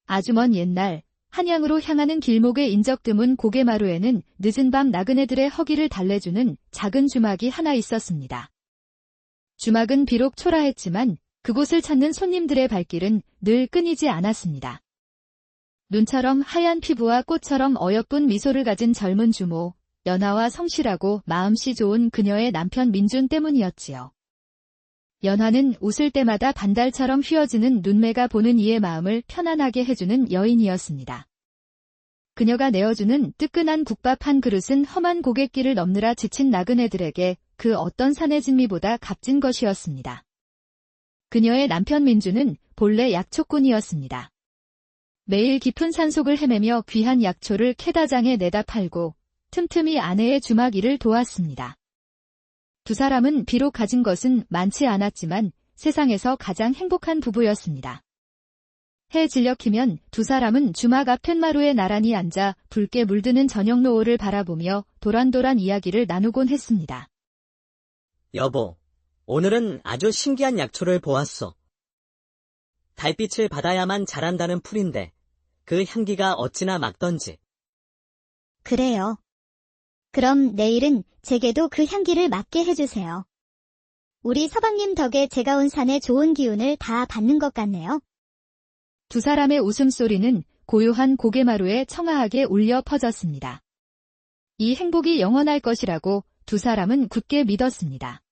아주 먼 옛날 한양으로 향하는 길목의 인적 드문 고개마루에는 늦은 밤 나그네들의 허기를 달래주는 작은 주막이 하나 있었습니다. 주막은 비록 초라했지만 그곳을 찾는 손님들의 발길은 늘 끊이지 않았습니다. 눈처럼 하얀 피부와 꽃처럼 어여쁜 미소를 가진 젊은 주모, 연화와 성실하고 마음씨 좋은 그녀의 남편 민준 때문이었지요. 연화는 웃을 때마다 반달처럼 휘어지는 눈매가 보는 이의 마음을 편안하게 해주는 여인이었습니다. 그녀가 내어주는 뜨끈한 국밥 한 그릇은 험한 고갯길을 넘느라 지친 나그네들에게 그 어떤 산의 진미보다 값진 것이었습니다. 그녀의 남편 민주는 본래 약초꾼이었습니다. 매일 깊은 산속을 헤매며 귀한 약초를 캐다장에 내다 팔고 틈틈이 아내의 주막 일을 도왔습니다. 두 사람은 비록 가진 것은 많지 않았지만 세상에서 가장 행복한 부부였습니다. 해 진력이면 두 사람은 주막 앞 툇마루에 나란히 앉아 붉게 물드는 저녁 노을을 바라보며 도란도란 이야기를 나누곤 했습니다. 여보, 오늘은 아주 신기한 약초를 보았어. 달빛을 받아야만 자란다는 풀인데 그 향기가 어찌나 맑던지. 그래요. 그럼 내일은 제게도 그 향기를 맡게 해주세요. 우리 서방님 덕에 제가 온 산의 좋은 기운을 다 받는 것 같네요. 두 사람의 웃음소리는 고요한 고개마루에 청아하게 울려 퍼졌습니다. 이 행복이 영원할 것이라고 두 사람은 굳게 믿었습니다.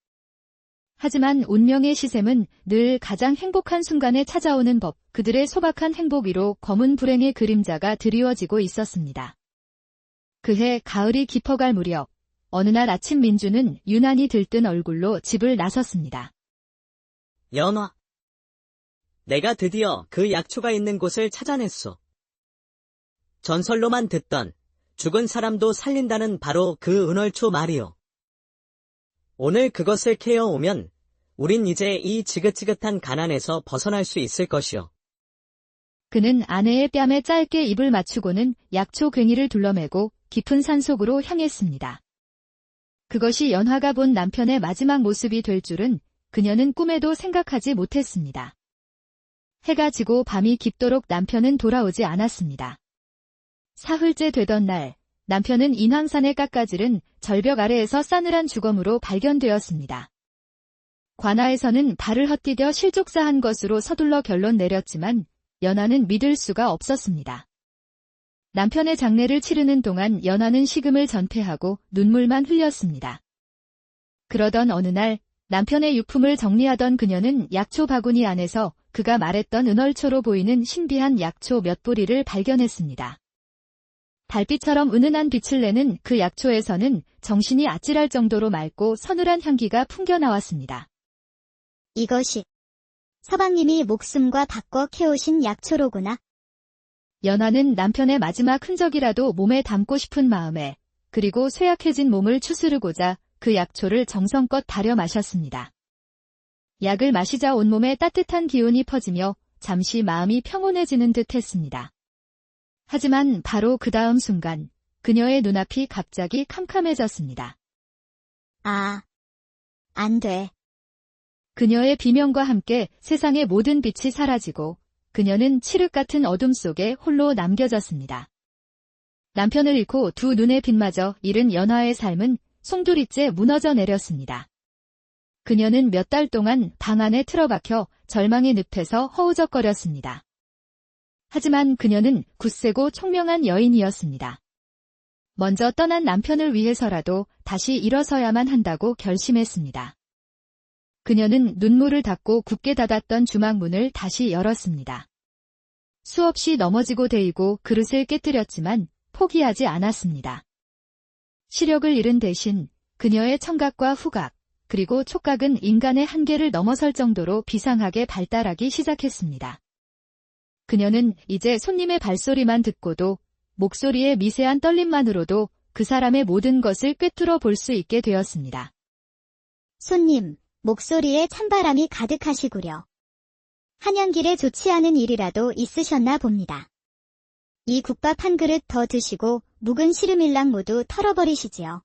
하지만 운명의 시샘은 늘 가장 행복한 순간에 찾아오는 법, 그들의 소박한 행복 위로 검은 불행의 그림자가 드리워지고 있었습니다. 그해 가을이 깊어갈 무렵, 어느 날 아침 민주는 유난히 들뜬 얼굴로 집을 나섰습니다. 연화, 내가 드디어 그 약초가 있는 곳을 찾아냈소. 전설로만 듣던 죽은 사람도 살린다는 바로 그 은월초 말이오. 오늘 그것을 캐어오면 우린 이제 이 지긋지긋한 가난에서 벗어날 수 있을 것이오. 그는 아내의 뺨에 짧게 입을 맞추고는 약초 괭이를 둘러매고 깊은 산속으로 향했습니다. 그것이 연화가 본 남편의 마지막 모습이 될 줄은 그녀는 꿈에도 생각하지 못했습니다. 해가 지고 밤이 깊도록 남편은 돌아오지 않았습니다. 사흘째 되던 날, 남편은 인왕산의 깎아지른 절벽 아래에서 싸늘한 주검으로 발견되었습니다. 관아에서는 발을 헛디뎌 실족사한 것으로 서둘러 결론 내렸지만 연화는 믿을 수가 없었습니다. 남편의 장례를 치르는 동안 연화는 식음을 전폐하고 눈물만 흘렸습니다. 그러던 어느 날 남편의 유품을 정리하던 그녀는 약초 바구니 안에서 그가 말했던 은월초로 보이는 신비한 약초 몇 보리를 발견했습니다. 달빛처럼 은은한 빛을 내는 그 약초에서는 정신이 아찔할 정도로 맑고 서늘한 향기가 풍겨나왔습니다. 이것이 서방님이 목숨과 바꿔 캐오신 약초로구나. 연화는 남편의 마지막 흔적이라도 몸에 담고 싶은 마음에 그리고 쇠약해진 몸을 추스르고자 그 약초를 정성껏 다려 마셨습니다. 약을 마시자 온몸에 따뜻한 기운이 퍼지며 잠시 마음이 평온해지는 듯 했습니다. 하지만 바로 그 다음 순간 그녀의 눈앞이 갑자기 캄캄해졌습니다. 안 돼. 그녀의 비명과 함께 세상의 모든 빛이 사라지고 그녀는 칠흑 같은 어둠 속에 홀로 남겨졌습니다. 남편을 잃고 두 눈의 빛마저 잃은 연화의 삶은 송두리째 무너져 내렸습니다. 그녀는 몇 달 동안 방 안에 틀어박혀 절망의 늪에서 허우적거렸습니다. 하지만 그녀는 굳세고 총명한 여인이었습니다. 먼저 떠난 남편을 위해서라도 다시 일어서야만 한다고 결심했습니다. 그녀는 눈물을 닦고 굳게 닫았던 주막 문을 다시 열었습니다. 수없이 넘어지고 데이고 그릇을 깨뜨렸지만 포기하지 않았습니다. 시력을 잃은 대신 그녀의 청각과 후각, 그리고 촉각은 인간의 한계를 넘어설 정도로 비상하게 발달하기 시작했습니다. 그녀는 이제 손님의 발소리만 듣고도 목소리의 미세한 떨림만으로도 그 사람의 모든 것을 꿰뚫어 볼 수 있게 되었습니다. 손님, 목소리에 찬바람이 가득하시구려. 한양길에 좋지 않은 일이라도 있으셨나 봅니다. 이 국밥 한 그릇 더 드시고 묵은 시름일랑 모두 털어버리시지요.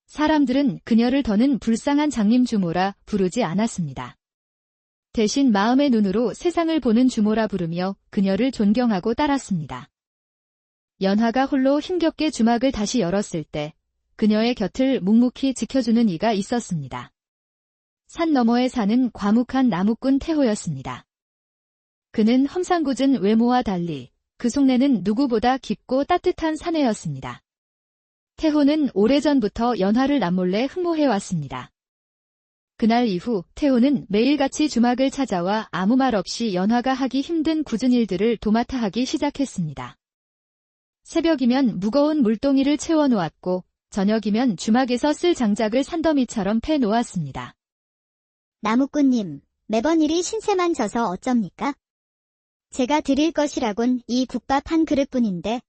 사람들은 그녀를 더는 불쌍한 장님 주모라 부르지 않았습니다. 대신 마음의 눈으로 세상을 보는 주모라 부르며 그녀를 존경하고 따랐습니다. 연화가 홀로 힘겹게 주막을 다시 열었을 때 그녀의 곁을 묵묵히 지켜주는 이가 있었습니다. 산 너머에 사는 과묵한 나무꾼 태호였습니다. 그는 험상궂은 외모와 달리 그 속내는 누구보다 깊고 따뜻한 사내였습니다. 태호는 오래전부터 연화를 남몰래 흠모해왔습니다. 그날 이후 태호는 매일같이 주막을 찾아와 아무 말 없이 연화가 하기 힘든 굳은 일들을 도맡아 하기 시작했습니다. 새벽이면 무거운 물동이를 채워놓았고 저녁이면 주막에서 쓸 장작을 산더미처럼 패놓았습니다. 나무꾼님, 매번 일이 신세만 져서 어쩝니까? 제가 드릴 것이라곤 이 국밥 한 그릇뿐인데.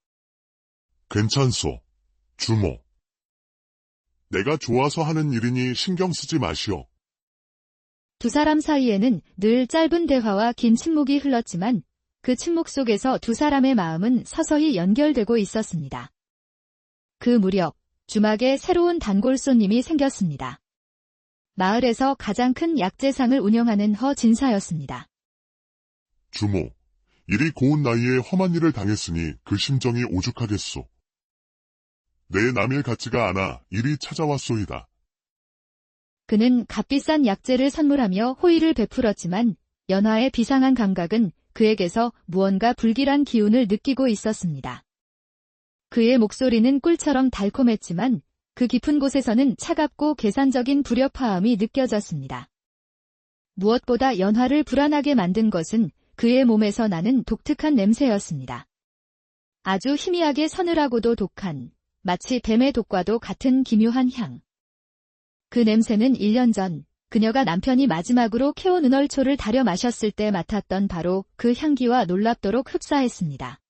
괜찮소, 주모. 내가 좋아서 하는 일이니 신경 쓰지 마시오. 두 사람 사이에는 늘 짧은 대화와 긴 침묵이 흘렀지만 그 침묵 속에서 두 사람의 마음은 서서히 연결되고 있었습니다. 그 무렵 주막에 새로운 단골 손님이 생겼습니다. 마을에서 가장 큰 약재상을 운영하는 허진사였습니다. 주모, 이리 고운 나이에 험한 일을 당했으니 그 심정이 오죽하겠소. 내 남일 같지가 않아 이리 찾아왔소이다. 그는 값비싼 약재를 선물하며 호의를 베풀었지만 연화의 비상한 감각은 그에게서 무언가 불길한 기운을 느끼고 있었습니다. 그의 목소리는 꿀처럼 달콤했지만 그 깊은 곳에서는 차갑고 계산적인 불협화음이 느껴졌습니다. 무엇보다 연화를 불안하게 만든 것은 그의 몸에서 나는 독특한 냄새였습니다. 아주 희미하게 서늘하고도 독한, 마치 뱀의 독과도 같은 기묘한 향. 그 냄새는 1년 전 그녀가 남편이 마지막으로 캐온 은얼초를 다려 마셨을 때 맡았던 바로 그 향기와 놀랍도록 흡사했습니다.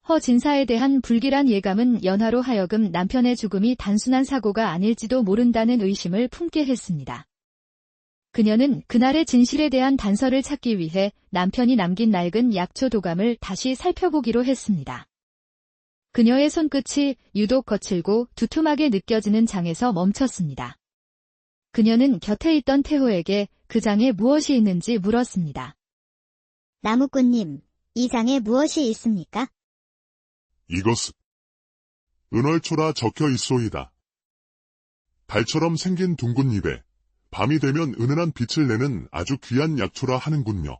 허진사에 대한 불길한 예감은 연화로 하여금 남편의 죽음이 단순한 사고가 아닐지도 모른다는 의심을 품게 했습니다. 그녀는 그날의 진실에 대한 단서를 찾기 위해 남편이 남긴 낡은 약초 도감을 다시 살펴보기로 했습니다. 그녀의 손끝이 유독 거칠고 두툼하게 느껴지는 장에서 멈췄습니다. 그녀는 곁에 있던 태호에게 그 장에 무엇이 있는지 물었습니다. 나무꾼님, 이 장에 무엇이 있습니까? 이것은 은얼초라 적혀 있소이다. 달처럼 생긴 둥근 잎에 밤이 되면 은은한 빛을 내는 아주 귀한 약초라 하는군요.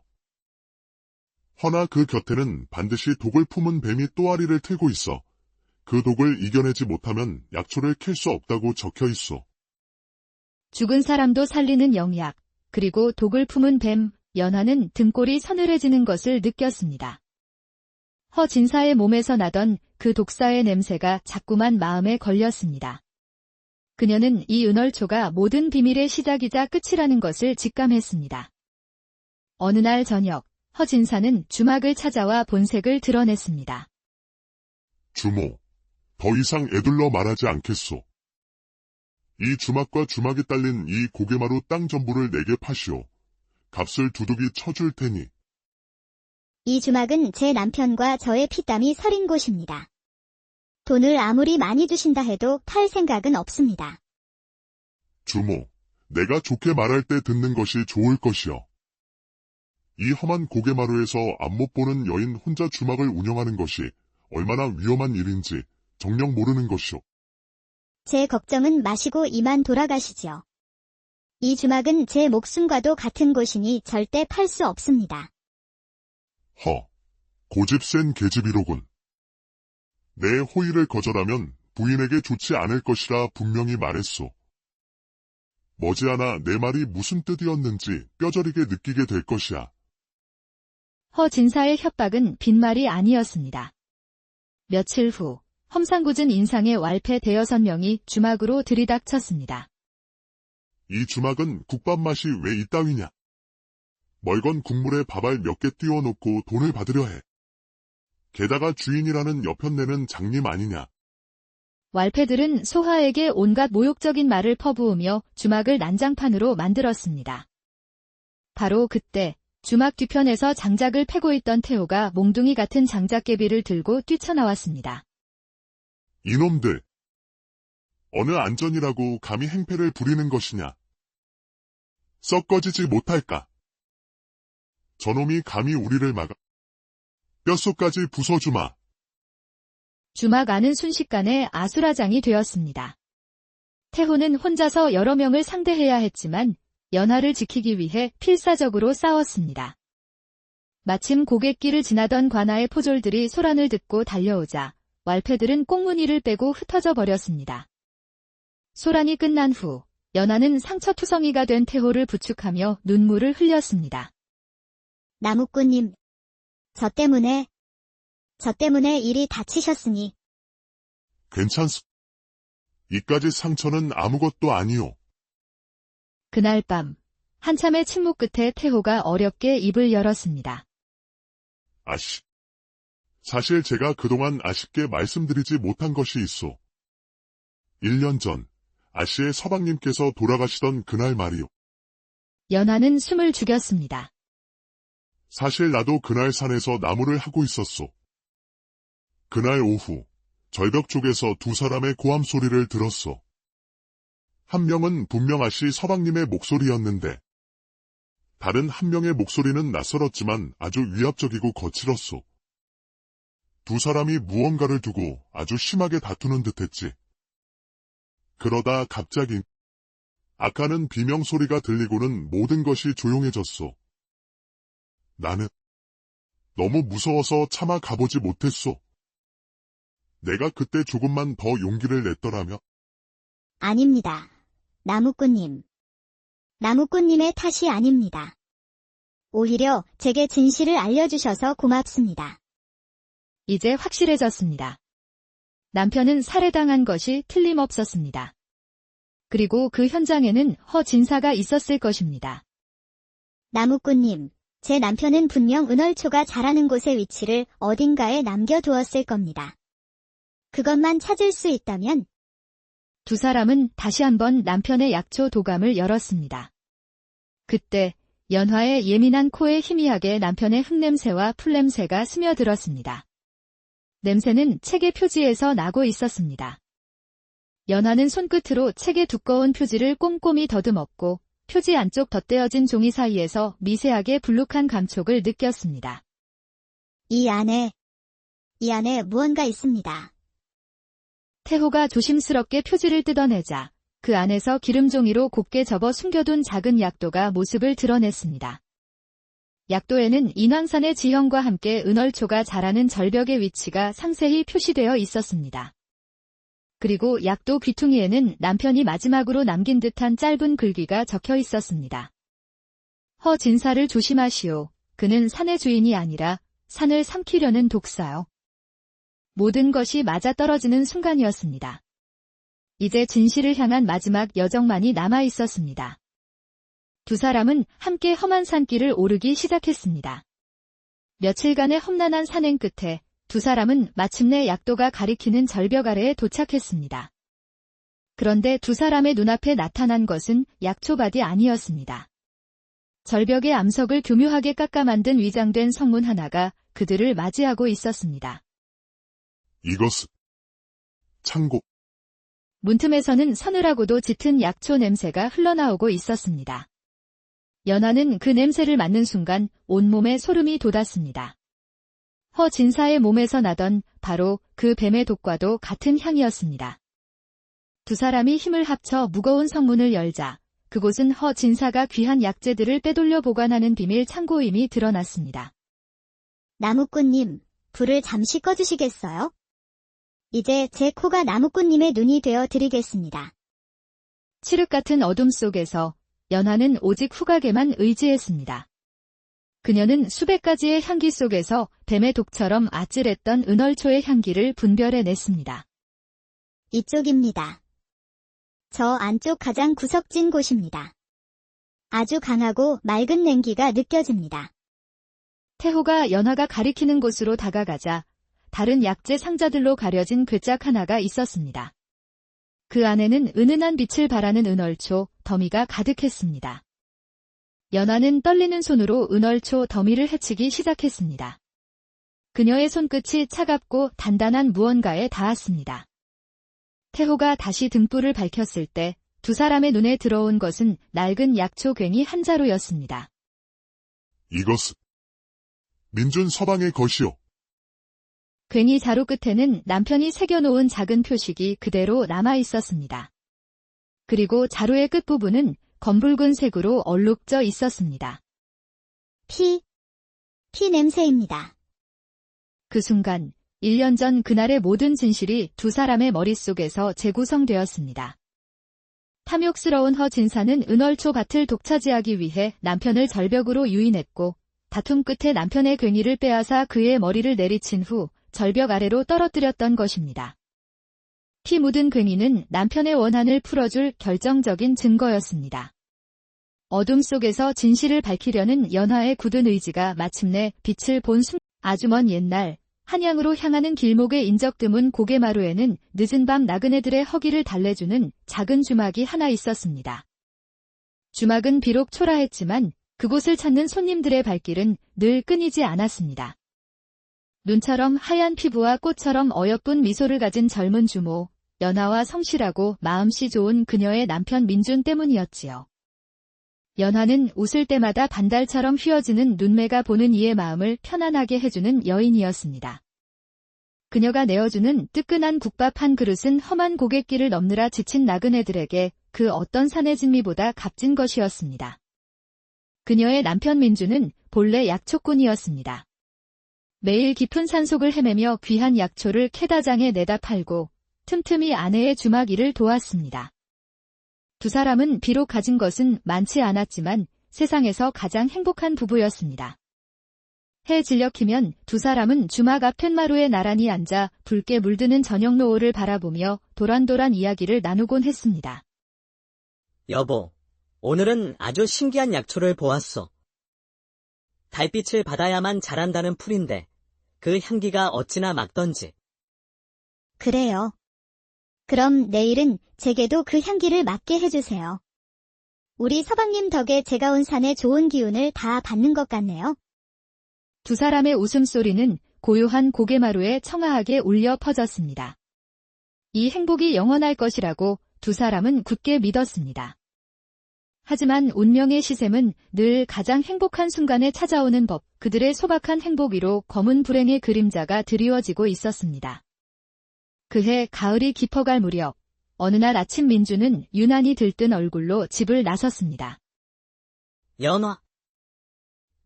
허나 그 곁에는 반드시 독을 품은 뱀이 또아리를 틀고 있어 그 독을 이겨내지 못하면 약초를 캘 수 없다고 적혀 있소. 죽은 사람도 살리는 영약, 그리고 독을 품은 뱀, 연화는 등골이 서늘해지는 것을 느꼈습니다. 허진사의 몸에서 나던 그 독사의 냄새가 자꾸만 마음에 걸렸습니다. 그녀는 이 은얼초가 모든 비밀의 시작이자 끝이라는 것을 직감했습니다. 어느 날 저녁, 허진사는 주막을 찾아와 본색을 드러냈습니다. 주모, 더 이상 애둘러 말하지 않겠소. 이 주막과 주막에 딸린 이 고개마루 땅 전부를 내게 파시오. 값을 두둑이 쳐줄 테니. 이 주막은 제 남편과 저의 피땀이 서린 곳입니다. 돈을 아무리 많이 주신다 해도 팔 생각은 없습니다. 주모, 내가 좋게 말할 때 듣는 것이 좋을 것이요. 이 험한 고개마루에서 앞못 보는 여인 혼자 주막을 운영하는 것이 얼마나 위험한 일인지 정녕 모르는 것이오. 제 걱정은 마시고 이만 돌아가시지요. 이 주막은 제 목숨과도 같은 곳이니 절대 팔 수 없습니다. 고집 센 계집이로군. 내 호의를 거절하면 부인에게 좋지 않을 것이라 분명히 말했소. 머지않아 내 말이 무슨 뜻이었는지 뼈저리게 느끼게 될 것이야. 허진사의 협박은 빈말이 아니었습니다. 며칠 후, 험상궂은 인상의 왈패 대여섯 명이 주막으로 들이닥쳤습니다. 이 주막은 국밥 맛이 왜 이따위냐? 멀건 국물에 밥알 몇 개 띄워놓고 돈을 받으려 해. 게다가 주인이라는 여편네는 장님 아니냐? 왈패들은 소하에게 온갖 모욕적인 말을 퍼부으며 주막을 난장판으로 만들었습니다. 바로 그때 주막 뒤편에서 장작을 패고 있던 태호가 몽둥이 같은 장작개비를 들고 뛰쳐나왔습니다. 이놈들! 어느 안전이라고 감히 행패를 부리는 것이냐? 썩 꺼지지 못할까? 저놈이 감히 우리를 막아. 뼛속까지 부숴주마. 주막 안은 순식간에 아수라장이 되었습니다. 태호는 혼자서 여러 명을 상대해야 했지만 연하를 지키기 위해 필사적으로 싸웠습니다. 마침 고갯길을 지나던 관아의 포졸들이 소란을 듣고 달려오자 왈패들은 꽁무니를 빼고 흩어져 버렸습니다. 소란이 끝난 후 연하는 상처투성이가 된 태호를 부축하며 눈물을 흘렸습니다. 나무꾼님, 저 때문에 일이 다치셨으니 괜찮소. 이까지 상처는 아무것도 아니오. 그날 밤 한참의 침묵 끝에 태호가 어렵게 입을 열었습니다. 아씨. 사실 제가 그동안 아쉽게 말씀드리지 못한 것이 있어. 1년 전 아씨의 서방님께서 돌아가시던 그날 말이오. 연하는 숨을 죽였습니다. 사실 나도 그날 산에서 나무를 하고 있었소. 그날 오후 절벽 쪽에서 두 사람의 고함 소리를 들었소. 한 명은 분명 아씨 서방님의 목소리였는데 다른 한 명의 목소리는 낯설었지만 아주 위압적이고 거칠었소. 두 사람이 무언가를 두고 아주 심하게 다투는 듯했지. 그러다 갑자기 아까는 비명소리가 들리고는 모든 것이 조용해졌소. 나는 너무 무서워서 차마 가보지 못했소. 내가 그때 조금만 더 용기를 냈더라면. 아닙니다. 나무꾼님. 나무꾼님의 탓이 아닙니다. 오히려 제게 진실을 알려주셔서 고맙습니다. 이제 확실해졌습니다. 남편은 살해당한 것이 틀림없었습니다. 그리고 그 현장에는 허진사가 있었을 것입니다. 나무꾼님, 제 남편은 분명 은얼초가 자라는 곳의 위치를 어딘가에 남겨두었을 겁니다. 그것만 찾을 수 있다면. 두 사람은 다시 한번 남편의 약초 도감을 열었습니다. 그때 연화의 예민한 코에 희미하게 남편의 흙냄새와 풀냄새가 스며들었습니다. 냄새는 책의 표지에서 나고 있었습니다. 연화는 손끝으로 책의 두꺼운 표지를 꼼꼼히 더듬었고 표지 안쪽 덧대어진 종이 사이에서 미세하게 불룩한 감촉을 느꼈습니다. 이 안에 무언가 있습니다. 태호가 조심스럽게 표지를 뜯어내자 그 안에서 기름종이로 곱게 접어 숨겨둔 작은 약도가 모습을 드러냈습니다. 약도에는 인왕산의 지형과 함께 은얼초가 자라는 절벽의 위치가 상세히 표시되어 있었습니다. 그리고 약도 귀퉁이에는 남편이 마지막으로 남긴 듯한 짧은 글귀가 적혀 있었습니다. 허진사를 조심하시오. 그는 산의 주인이 아니라 산을 삼키려는 독사요. 모든 것이 맞아떨어지는 순간이었습니다. 이제 진실을 향한 마지막 여정만이 남아 있었습니다. 두 사람은 함께 험한 산길을 오르기 시작했습니다. 며칠간의 험난한 산행 끝에 두 사람은 마침내 약도가 가리키는 절벽 아래에 도착했습니다. 그런데 두 사람의 눈앞에 나타난 것은 약초밭이 아니었습니다. 절벽의 암석을 교묘하게 깎아 만든 위장된 성문 하나가 그들을 맞이하고 있었습니다. 이것은 창고. 문틈에서는 서늘하고도 짙은 약초 냄새가 흘러나오고 있었습니다. 연하는 그 냄새를 맡는 순간 온몸에 소름이 돋았습니다. 허진사의 몸에서 나던 바로 그 뱀의 독과도 같은 향이었습니다. 두 사람이 힘을 합쳐 무거운 성문을 열자 그곳은 허진사가 귀한 약재들을 빼돌려 보관하는 비밀 창고임이 드러났습니다. 나무꾼님, 불을 잠시 꺼주시겠어요? 이제 제 코가 나무꾼님의 눈이 되어 드리겠습니다. 칠흑 같은 어둠 속에서 연하는 오직 후각에만 의지했습니다. 그녀는 수백 가지의 향기 속에서 뱀의 독처럼 아찔했던 은얼초의 향기를 분별해냈습니다. 이쪽입니다. 저 안쪽 가장 구석진 곳입니다. 아주 강하고 맑은 냉기가 느껴집니다. 태호가 연하가 가리키는 곳으로 다가가자 다른 약재 상자들로 가려진 괴짝 하나가 있었습니다. 그 안에는 은은한 빛을 발하는 은얼초 더미가 가득했습니다. 연하는 떨리는 손으로 은얼초 더미를 헤치기 시작했습니다. 그녀의 손끝이 차갑고 단단한 무언가에 닿았습니다. 태호가 다시 등불을 밝혔을 때 두 사람의 눈에 들어온 것은 낡은 약초 괭이 한 자루였습니다. 이것은 민준 서방의 것이요. 괭이 자루 끝에는 남편이 새겨놓은 작은 표식이 그대로 남아 있었습니다. 그리고 자루의 끝부분은 검붉은 색으로 얼룩져 있었습니다. 피 냄새입니다. 그 순간 1년 전 그날의 모든 진실이 두 사람의 머릿속에서 재구성되었습니다. 탐욕스러운 허 진사는 은월초 밭을 독차지하기 위해 남편을 절벽으로 유인했고 다툼 끝에 남편의 괭이를 빼앗아 그의 머리를 내리친 후 절벽 아래로 떨어뜨렸던 것입니다. 피 묻은 괭이는 남편의 원한을 풀어줄 결정적인 증거였습니다. 어둠 속에서 진실을 밝히려는 연화의 굳은 의지가 마침내 빛을 본 순간 아주 먼 옛날 한양으로 향하는 길목의 인적 드문 고개마루에는 늦은 밤 나그네들의 허기를 달래주는 작은 주막이 하나 있었습니다. 주막은 비록 초라했지만 그곳을 찾는 손님들의 발길은 늘 끊이지 않았습니다. 눈처럼 하얀 피부와 꽃처럼 어여쁜 미소를 가진 젊은 주모, 연화와 성실하고 마음씨 좋은 그녀의 남편 민준 때문이었지요. 연화는 웃을 때마다 반달처럼 휘어지는 눈매가 보는 이의 마음을 편안하게 해주는 여인이었습니다. 그녀가 내어주는 뜨끈한 국밥 한 그릇은 험한 고갯길을 넘느라 지친 나그네들에게 그 어떤 산의 진미보다 값진 것이었습니다. 그녀의 남편 민주는 본래 약초꾼이었습니다. 매일 깊은 산속을 헤매며 귀한 약초를 캐다장에 내다 팔고 틈틈이 아내의 주막 일을 도왔습니다. 두 사람은 비록 가진 것은 많지 않았지만 세상에서 가장 행복한 부부였습니다. 해 진력이면 두 사람은 주막 앞 툇마루에 나란히 앉아 붉게 물드는 저녁 노을을 바라보며 도란도란 이야기를 나누곤 했습니다. 여보, 오늘은 아주 신기한 약초를 보았어. 달빛을 받아야만 자란다는 풀인데 그 향기가 어찌나 맑던지. 그래요. 그럼 내일은 제게도 그 향기를 맡게 해주세요. 우리 서방님 덕에 제가 온 산의 좋은 기운을 다 받는 것 같네요. 두 사람의 웃음소리는 고요한 고개마루에 청아하게 울려 퍼졌습니다. 이 행복이 영원할 것이라고 두 사람은 굳게 믿었습니다. 하지만 운명의 시샘은 늘 가장 행복한 순간에 찾아오는 법, 그들의 소박한 행복 위로 검은 불행의 그림자가 드리워지고 있었습니다. 그해 가을이 깊어갈 무렵, 어느 날 아침 민주는 유난히 들뜬 얼굴로 집을 나섰습니다. 연화,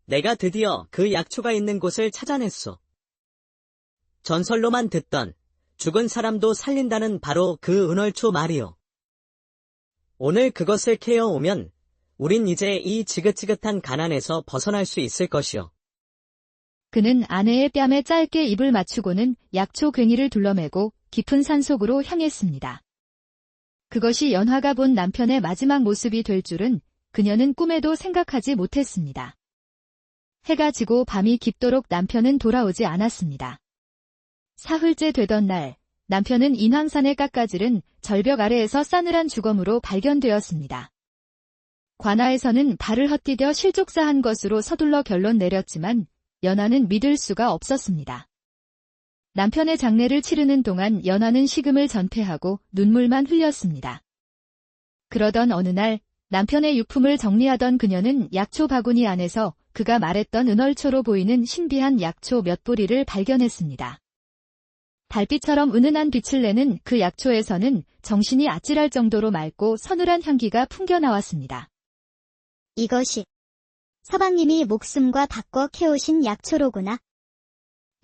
내가 드디어 그 약초가 있는 곳을 찾아냈어. 전설로만 듣던 죽은 사람도 살린다는 바로 그 은월초 말이요. 오늘 그것을 캐어오면 우린 이제 이 지긋지긋한 가난에서 벗어날 수 있을 것이요. 그는 아내의 뺨에 짧게 입을 맞추고는 약초 괭이를 둘러매고 깊은 산속으로 향했습니다. 그것이 연화가 본 남편의 마지막 모습이 될 줄은 그녀는 꿈에도 생각하지 못했습니다. 해가 지고 밤이 깊도록 남편은 돌아오지 않았습니다. 사흘째 되던 날, 남편은 인왕산의 깎아지른 절벽 아래에서 싸늘한 주검으로 발견되었습니다. 관아에서는 발을 헛디뎌 실족사한 것으로 서둘러 결론 내렸지만 연화는 믿을 수가 없었습니다. 남편의 장례를 치르는 동안 연화는 식음을 전폐하고 눈물만 흘렸습니다. 그러던 어느 날 남편의 유품을 정리하던 그녀는 약초 바구니 안에서 그가 말했던 은월초로 보이는 신비한 약초 몇 보리를 발견했습니다. 달빛처럼 은은한 빛을 내는 그 약초에서는 정신이 아찔할 정도로 맑고 서늘한 향기가 풍겨나왔습니다. 이것이 서방님이 목숨과 바꿔 캐오신 약초로구나.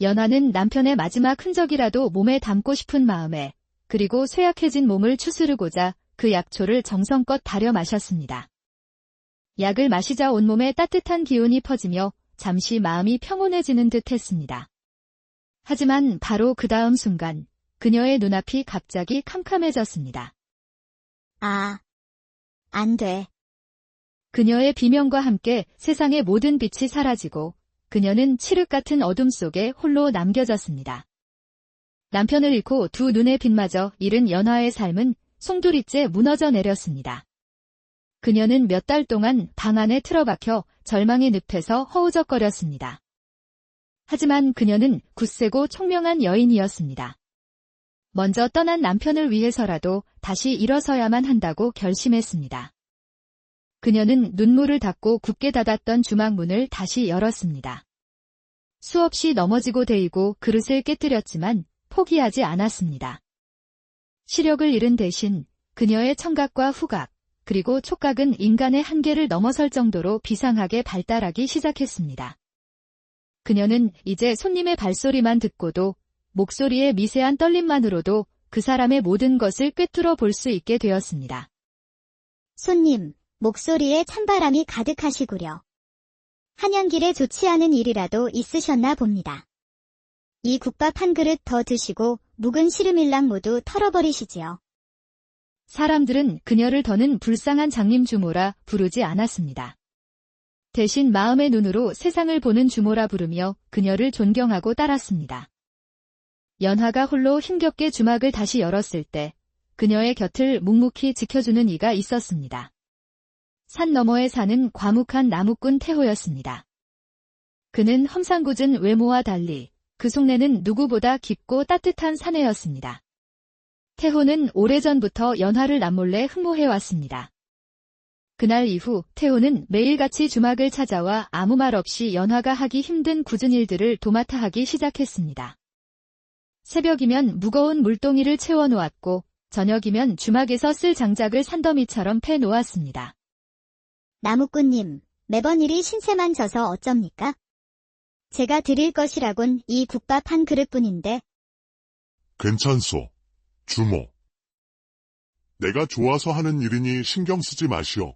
연화는 남편의 마지막 흔적이라도 몸에 담고 싶은 마음에 그리고 쇠약해진 몸을 추스르고자 그 약초를 정성껏 다려 마셨습니다. 약을 마시자 온몸에 따뜻한 기운이 퍼지며 잠시 마음이 평온해지는 듯 했습니다. 하지만 바로 그 다음 순간 그녀의 눈앞이 갑자기 캄캄해졌습니다. 아, 안 돼. 그녀의 비명과 함께 세상의 모든 빛이 사라지고 그녀는 칠흑 같은 어둠 속에 홀로 남겨졌습니다. 남편을 잃고 두 눈의 빛마저 잃은 연화의 삶은 송두리째 무너져 내렸습니다. 그녀는 몇 달 동안 방 안에 틀어박혀 절망의 늪에서 허우적거렸습니다. 하지만 그녀는 굳세고 총명한 여인이었습니다. 먼저 떠난 남편을 위해서라도 다시 일어서야만 한다고 결심했습니다. 그녀는 눈물을 닦고 굳게 닫았던 주막 문을 다시 열었습니다. 수없이 넘어지고 데이고 그릇을 깨뜨렸지만 포기하지 않았습니다. 시력을 잃은 대신 그녀의 청각과 후각, 그리고 촉각은 인간의 한계를 넘어설 정도로 비상하게 발달하기 시작했습니다. 그녀는 이제 손님의 발소리만 듣고도 목소리의 미세한 떨림만으로도 그 사람의 모든 것을 꿰뚫어 볼 수 있게 되었습니다. 손님, 목소리에 찬바람이 가득하시구려. 한양길에 좋지 않은 일이라도 있으셨나 봅니다. 이 국밥 한 그릇 더 드시고 묵은 시르밀랑 모두 털어버리시지요. 사람들은 그녀를 더는 불쌍한 장님 주모라 부르지 않았습니다. 대신 마음의 눈으로 세상을 보는 주모라 부르며 그녀를 존경하고 따랐습니다. 연화가 홀로 힘겹게 주막을 다시 열었을 때 그녀의 곁을 묵묵히 지켜주는 이가 있었습니다. 산 너머에 사는 과묵한 나무꾼 태호였습니다. 그는 험상궂은 외모와 달리 그 속내는 누구보다 깊고 따뜻한 사내였습니다. 태호는 오래전부터 연화를 남몰래 흠모해왔습니다. 그날 이후 태호는 매일같이 주막을 찾아와 아무 말 없이 연화가 하기 힘든 굳은 일들을 도맡아 하기 시작했습니다. 새벽이면 무거운 물동이를 채워놓았고 저녁이면 주막에서 쓸 장작을 산더미처럼 패놓았습니다. 나무꾼님, 매번 일이 신세만 져서 어쩝니까? 제가 드릴 것이라곤 이 국밥 한 그릇뿐인데. 괜찮소, 주모. 내가 좋아서 하는 일이니 신경 쓰지 마시오.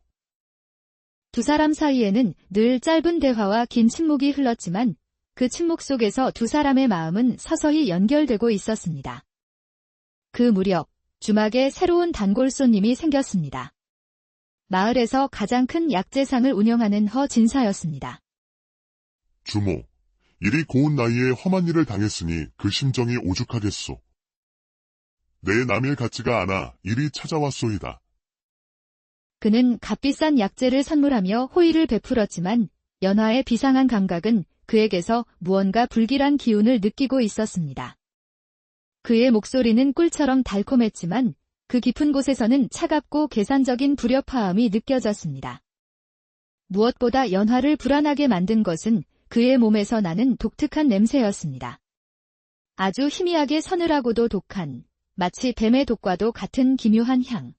두 사람 사이에는 늘 짧은 대화와 긴 침묵이 흘렀지만 그 침묵 속에서 두 사람의 마음은 서서히 연결되고 있었습니다. 그 무렵 주막에 새로운 단골 손님이 생겼습니다. 마을에서 가장 큰 약재상을 운영하는 허진사였습니다. 주모, 이리 고운 나이에 험한 일을 당했으니 그 심정이 오죽하겠소. 내 남일 같지가 않아 이리 찾아왔소이다. 그는 값비싼 약재를 선물하며 호의를 베풀었지만 연화의 비상한 감각은 그에게서 무언가 불길한 기운을 느끼고 있었습니다. 그의 목소리는 꿀처럼 달콤했지만 그 깊은 곳에서는 차갑고 계산적인 불협화음이 느껴졌습니다. 무엇보다 연화를 불안하게 만든 것은 그의 몸에서 나는 독특한 냄새였습니다. 아주 희미하게 서늘하고도 독한, 마치 뱀의 독과도 같은 기묘한 향.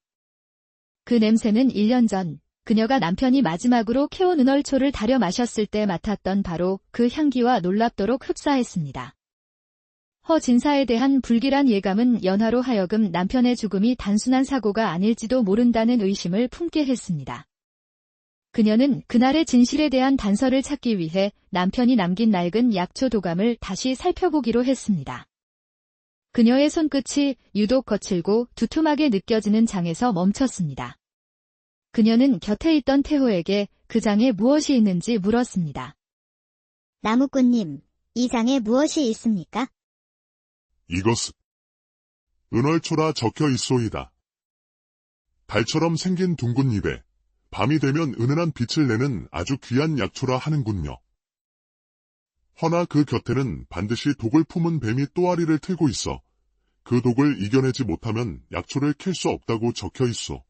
그 냄새는 1년 전 그녀가 남편이 마지막으로 캐온 은얼초를 다려 마셨을 때 맡았던 바로 그 향기와 놀랍도록 흡사했습니다. 허진사에 대한 불길한 예감은 연화로 하여금 남편의 죽음이 단순한 사고가 아닐지도 모른다는 의심을 품게 했습니다. 그녀는 그날의 진실에 대한 단서를 찾기 위해 남편이 남긴 낡은 약초 도감을 다시 살펴보기로 했습니다. 그녀의 손끝이 유독 거칠고 두툼하게 느껴지는 장에서 멈췄습니다. 그녀는 곁에 있던 태호에게 그 장에 무엇이 있는지 물었습니다. 나무꾼님, 이 장에 무엇이 있습니까? 이것은 은얼초라 적혀 있소이다. 달처럼 생긴 둥근 입에 밤이 되면 은은한 빛을 내는 아주 귀한 약초라 하는군요. 허나 그 곁에는 반드시 독을 품은 뱀이 또아리를 틀고 있어 그 독을 이겨내지 못하면 약초를 캘 수 없다고 적혀 있소.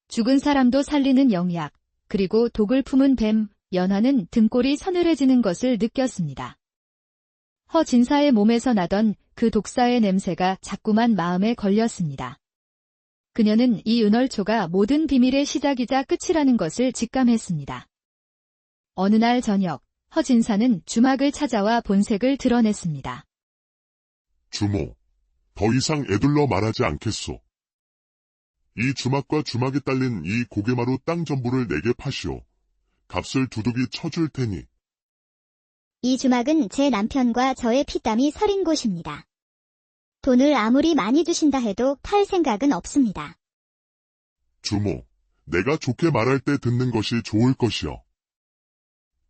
죽은 사람도 살리는 영약, 그리고 독을 품은 뱀, 연화는 등골이 서늘해지는 것을 느꼈습니다. 허진사의 몸에서 나던 그 독사의 냄새가 자꾸만 마음에 걸렸습니다. 그녀는 이 은얼초가 모든 비밀의 시작이자 끝이라는 것을 직감했습니다. 어느 날 저녁, 허진사는 주막을 찾아와 본색을 드러냈습니다. 주모, 더 이상 애둘러 말하지 않겠소. 이 주막과 주막이 딸린 이 고개마루 땅 전부를 내게 파시오. 값을 두둑이 쳐줄 테니. 이 주막은 제 남편과 저의 피땀이 서린 곳입니다. 돈을 아무리 많이 주신다 해도 팔 생각은 없습니다. 주모, 내가 좋게 말할 때 듣는 것이 좋을 것이요.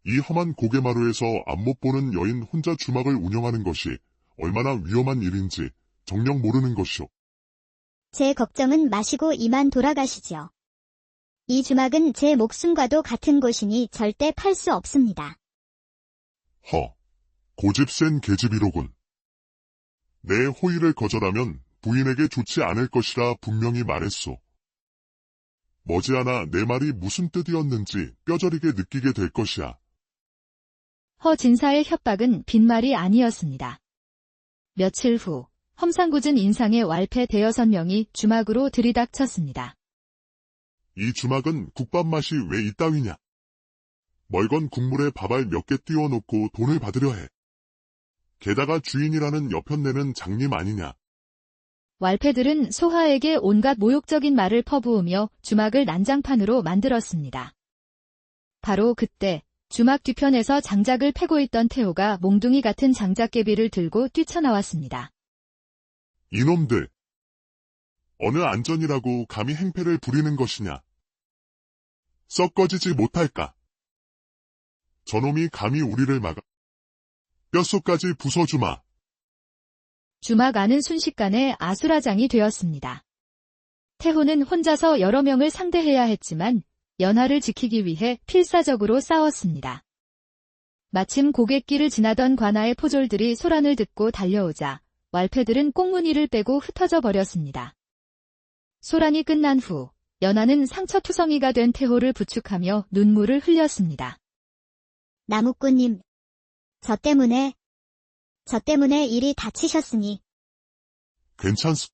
이 험한 고개마루에서 앞못 보는 여인 혼자 주막을 운영하는 것이 얼마나 위험한 일인지 정녕 모르는 것이오. 제 걱정은 마시고 이만 돌아가시지요. 이 주막은 제 목숨과도 같은 곳이니 절대 팔 수 없습니다. 고집 센 계집이로군. 내 호의를 거절하면 부인에게 좋지 않을 것이라 분명히 말했소. 머지않아 내 말이 무슨 뜻이었는지 뼈저리게 느끼게 될 것이야. 허 진사의 협박은 빈말이 아니었습니다. 며칠 후 험상궂은 인상의 왈패 대여섯 명이 주막으로 들이닥쳤습니다. 이 주막은 국밥 맛이 왜 이따위냐? 멀건 국물에 밥알 몇 개 띄워놓고 돈을 받으려 해. 게다가 주인이라는 여편네는 장님 아니냐? 왈패들은 소하에게 온갖 모욕적인 말을 퍼부으며 주막을 난장판으로 만들었습니다. 바로 그때 주막 뒤편에서 장작을 패고 있던 태호가 몽둥이 같은 장작개비를 들고 뛰쳐나왔습니다. 이놈들! 어느 안전이라고 감히 행패를 부리는 것이냐? 썩 꺼지지 못할까? 저놈이 감히 우리를 막아 뼛속까지 부숴주마. 주막 안은 순식간에 아수라장이 되었습니다. 태호는 혼자서 여러 명을 상대해야 했지만 연하를 지키기 위해 필사적으로 싸웠습니다. 마침 고갯길을 지나던 관아의 포졸들이 소란을 듣고 달려오자 왈패들은 꽁무니를 빼고 흩어져 버렸습니다. 소란이 끝난 후 연하는 상처투성이가 된 태호를 부축하며 눈물을 흘렸습니다. 나무꾼님, 저 때문에 일이 다치셨으니. 괜찮소.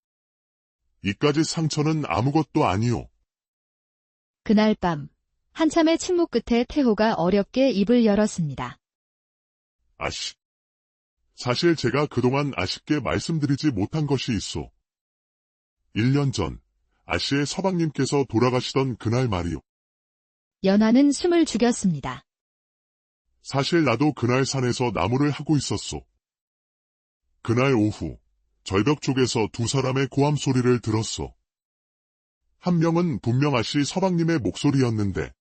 이까지 상처는 아무것도 아니오. 그날 밤 한참의 침묵 끝에 태호가 어렵게 입을 열었습니다. 아씨. 사실 제가 그동안 아쉽게 말씀드리지 못한 것이 있어. 1년 전 아씨의 서방님께서 돌아가시던 그날 말이오. 연하는 숨을 죽였습니다. 사실 나도 그날 산에서 나무를 하고 있었소. 그날 오후 절벽 쪽에서 두 사람의 고함 소리를 들었소. 한 명은 분명 아씨 서방님의 목소리였는데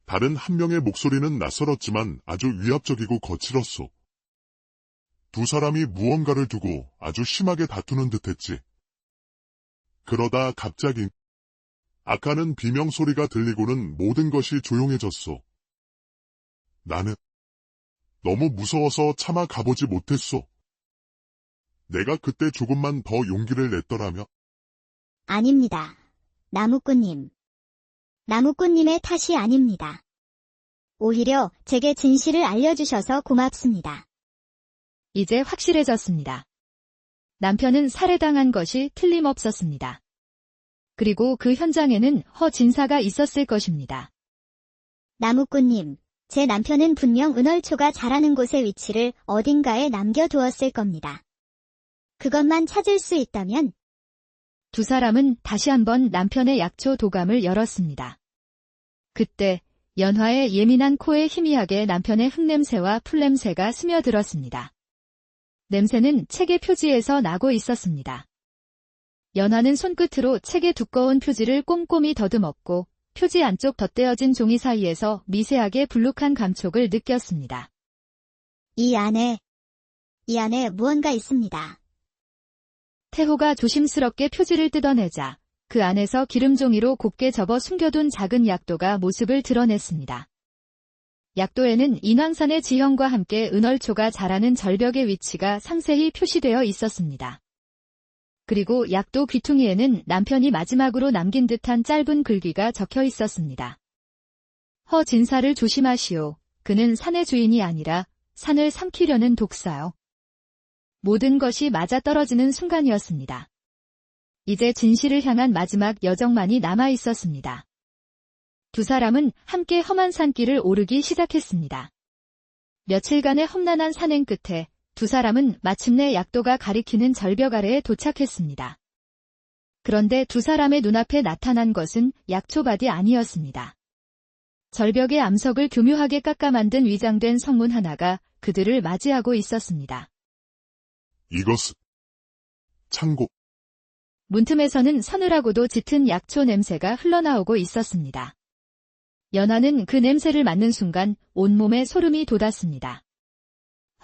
다른 한 명의 목소리는 낯설었지만 아주 위압적이고 거칠었소. 두 사람이 무언가를 두고 아주 심하게 다투는 듯했지. 그러다 갑자기 아까는 비명소리가 들리고는 모든 것이 조용해졌소. 나는 너무 무서워서 차마 가보지 못했소. 내가 그때 조금만 더 용기를 냈더라면. 아닙니다. 나무꾼님. 나무꾼님의 탓이 아닙니다. 오히려 제게 진실을 알려주셔서 고맙습니다. 이제 확실해졌습니다. 남편은 살해당한 것이 틀림없었습니다. 그리고 그 현장에는 허 진사가 있었을 것입니다. 나무꾼님, 제 남편은 분명 은얼초가 자라는 곳의 위치를 어딘가에 남겨두었을 겁니다. 그것만 찾을 수 있다면. 두 사람은 다시 한번 남편의 약초 도감을 열었습니다. 그때 연화의 예민한 코에 희미하게 남편의 흙냄새와 풀냄새가 스며들었습니다. 냄새는 책의 표지에서 나고 있었습니다. 연화는 손끝으로 책의 두꺼운 표지를 꼼꼼히 더듬었고 표지 안쪽 덧대어진 종이 사이에서 미세하게 불룩한 감촉을 느꼈습니다. 이 안에 무언가 있습니다. 태호가 조심스럽게 표지를 뜯어내자 그 안에서 기름종이로 곱게 접어 숨겨둔 작은 약도가 모습을 드러냈습니다. 약도에는 인왕산의 지형과 함께 은얼초가 자라는 절벽의 위치가 상세히 표시되어 있었습니다. 그리고 약도 귀퉁이에는 남편이 마지막으로 남긴 듯한 짧은 글귀가 적혀 있었습니다. 허 진사를 조심하시오. 그는 산의 주인이 아니라 산을 삼키려는 독사요. 모든 것이 맞아떨어지는 순간이었습니다. 이제 진실을 향한 마지막 여정만이 남아 있었습니다. 두 사람은 함께 험한 산길을 오르기 시작했습니다. 며칠간의 험난한 산행 끝에 두 사람은 마침내 약도가 가리키는 절벽 아래에 도착했습니다. 그런데 두 사람의 눈앞에 나타난 것은 약초밭이 아니었습니다. 절벽의 암석을 교묘하게 깎아 만든 위장된 성문 하나가 그들을 맞이하고 있었습니다. 이것은 창고. 문틈에서는 서늘하고도 짙은 약초 냄새가 흘러나오고 있었습니다. 연하는 그 냄새를 맡는 순간 온몸에 소름이 돋았습니다.